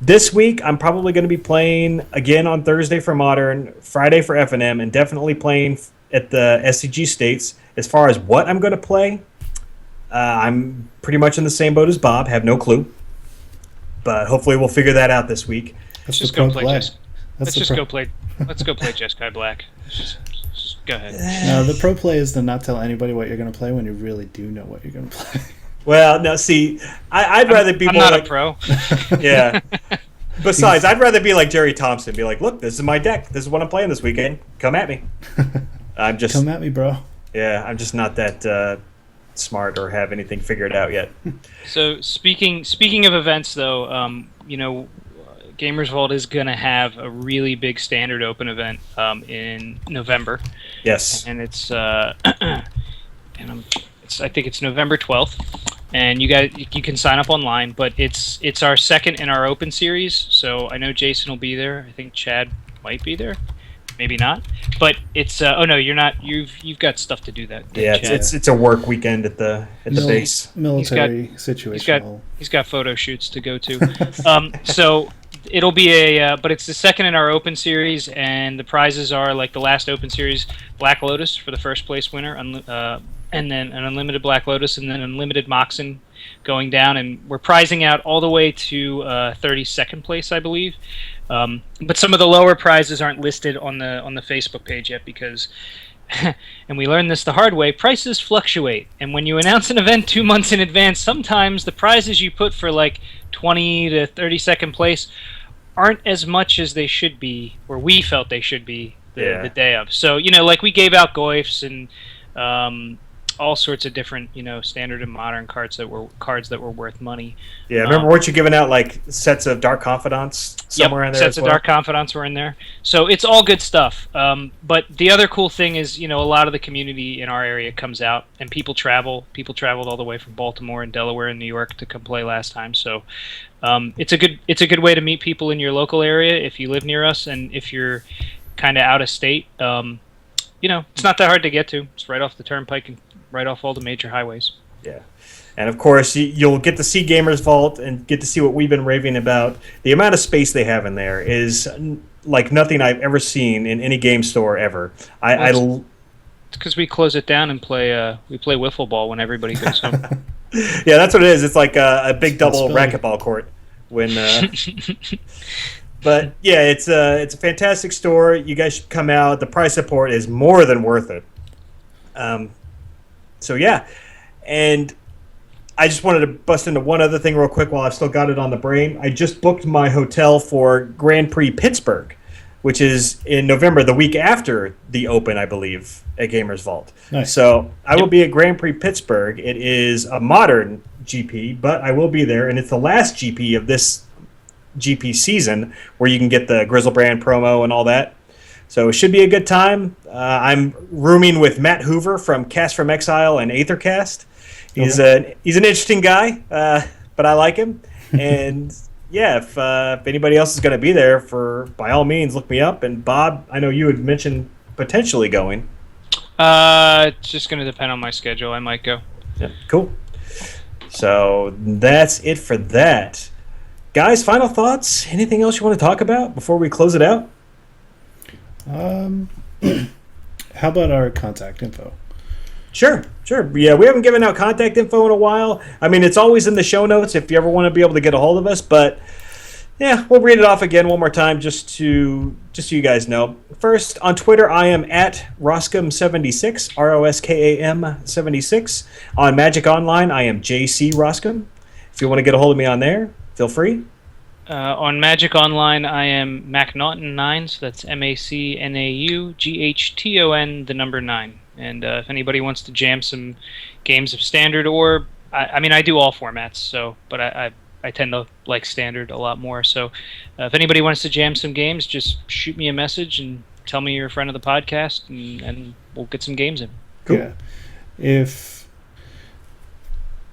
this week, I'm probably going to be playing again on Thursday for Modern, Friday for FNM, and definitely playing at the SCG States. As far as what I'm going to play, I'm pretty much in the same boat as Bob. Have no clue, but hopefully we'll figure that out this week. Let's just go play Jeskai. Let's go play Jeskai Black. Just go ahead. No, the pro play is to not tell anybody what you're going to play when you really do know what you're going to play. Well, no, see, I'd rather be I'm more not like a pro. Yeah. Besides, I'd rather be like Jerry Thompson. Be like, "Look, this is my deck. This is what I'm playing this weekend. Come at me." I'm just Come at me, bro. Yeah, I'm just not that smart or have anything figured out yet. So speaking of events, though, Gamers Vault is going to have a really big standard open event in November. Yes. And it's I think it's November 12th, and you can sign up online. But it's our second in our open series, so I know Jason will be there. I think Chad might be there, maybe not. But it's oh no, you're not. You've got stuff to do that day, Yeah, Chad. it's a work weekend at the base. Military situation. He's got photo shoots to go to. So it'll be but it's the second in our open series, and the prizes are like the last open series: Black Lotus for the first place winner, and then an unlimited Black Lotus, and then unlimited Moxen going down, and we're prizing out all the way to 32nd place, I believe. But some of the lower prizes aren't listed on the Facebook page yet because, and we learned this the hard way, prices fluctuate. And when you announce an event 2 months in advance, sometimes the prizes you put for like 20 to 32nd place aren't as much as they should be, or we felt they should be the day of. So, like we gave out Goyfs and all sorts of different, standard and modern cards that were worth money. Yeah, remember weren't you giving out like sets of Dark Confidants somewhere in there? Sets as well? of Dark Confidants were in there. So it's all good stuff. But the other cool thing is, a lot of the community in our area comes out and people travel. People traveled all the way from Baltimore and Delaware and New York to come play last time. So it's a good way to meet people in your local area if you live near us, and if you're kind of out of state. It's not that hard to get to. It's right off the turnpike and right off all the major highways. Yeah. And of course, you'll get to see Gamers Vault and get to see what we've been raving about. The amount of space they have in there is like nothing I've ever seen in any game store ever. It's because we close it down and play wiffle ball when everybody goes home. Yeah, that's what it is. It's like a big double racquetball court. But yeah, it's a fantastic store. You guys should come out. The price support is more than worth it. So yeah, and I just wanted to bust into one other thing real quick while I've still got it on the brain. I just booked my hotel for Grand Prix Pittsburgh, which is in November, the week after the Open, I believe, at Gamers Vault. Nice. So I will be at Grand Prix Pittsburgh. It is a modern GP, but I will be there, and it's the last GP of this GP season where you can get the Grizzlebrand promo and all that. So it should be a good time. I'm rooming with Matt Hoover from Cast from Exile and Aethercast. He's an interesting guy, but I like him. And yeah, if anybody else is going to be there, by all means, look me up. And Bob, I know you had mentioned potentially going. It's just going to depend on my schedule. I might go. Yeah, cool. So that's it for that. Guys, final thoughts? Anything else you want to talk about before we close it out? How about our contact info? Sure. Yeah, we haven't given out contact info in a while. I mean, it's always in the show notes if you ever want to be able to get a hold of us. But yeah, we'll read it off again one more time just so you guys know. First, on Twitter, I am at Roscom76, ROSKAM 76. On Magic Online, I am JC Roscom. If you want to get a hold of me on there, feel free. On Magic Online, I am MacNaughton9, so that's MacNaughton, the number 9. And if anybody wants to jam some games of Standard, or I do all formats, but I tend to like Standard a lot more. So if anybody wants to jam some games, just shoot me a message and tell me you're a friend of the podcast, and we'll get some games in. Cool. Yeah. If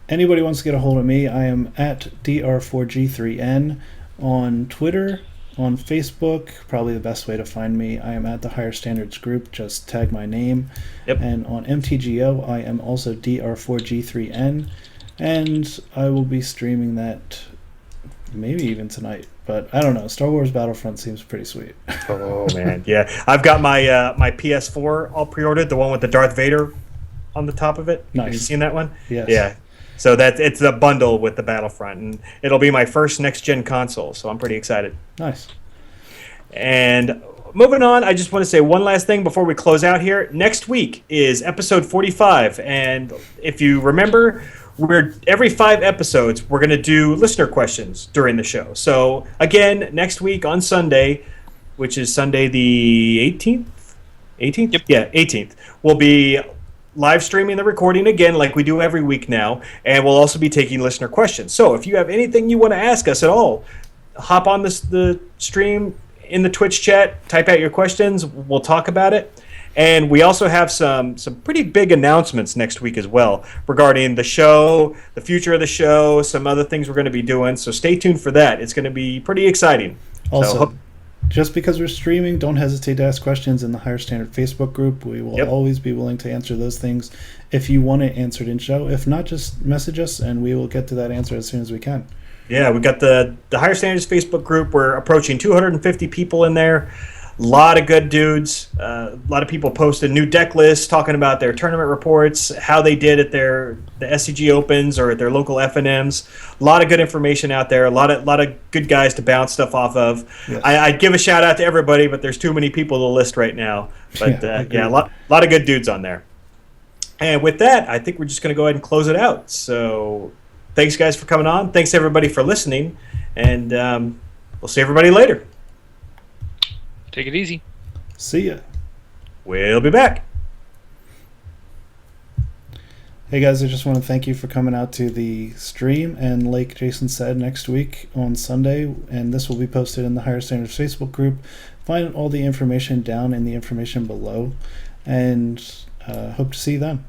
anybody wants to get a hold of me, I am at DR4G3N on Twitter, on Facebook. Probably the best way to find me, I am at the Higher Standards Group. Just tag my name. Yep. And on MTGO, I am also DR4G3N. And I will be streaming that maybe even tonight. But I don't know. Star Wars Battlefront seems pretty sweet. Oh, man. Yeah. I've got my my PS4 all pre-ordered, the one with the Darth Vader on the top of it. Nice. Have you seen that one? Yes. Yeah. So it's a bundle with the Battlefront, and it'll be my first next-gen console, so I'm pretty excited. Nice. And moving on, I just want to say one last thing before we close out here. Next week is episode 45, and if you remember, every 5 episodes, we're going to do listener questions during the show. So, again, next week on Sunday, which is Sunday the 18th? 18th? Yep. Yeah, 18th. We'll be live streaming the recording again like we do every week now, and we'll also be taking listener questions. So if you have anything you want to ask us at all, hop on the stream in the Twitch chat, type out your questions, we'll talk about it. And we also have some pretty big announcements next week as well regarding the show, the future of the show, some other things we're going to be doing, so stay tuned for that. It's going to be pretty exciting. Also, just because we're streaming, don't hesitate to ask questions in the Higher Standard Facebook group. We will always be willing to answer those things if you want it answered in show. If not, just message us and we will get to that answer as soon as we can. Yeah, we got the Higher Standards Facebook group. We're approaching 250 people in there. A lot of good dudes. A lot of people posted new deck lists, talking about their tournament reports, how they did at the SCG Opens or at their local FNMs. A lot of good information out there. A lot of good guys to bounce stuff off of. Yes. I'd give a shout out to everybody, but there's too many people to list right now. But a lot of good dudes on there. And with that, I think we're just going to go ahead and close it out. So thanks, guys, for coming on. Thanks, everybody, for listening. And we'll see everybody later. Take it easy. See ya. We'll be back. Hey guys, I just want to thank you for coming out to the stream, and like Jason said, next week on Sunday, and this will be posted in the Higher Standards Facebook group. Find all the information down in the information below, and hope to see you then.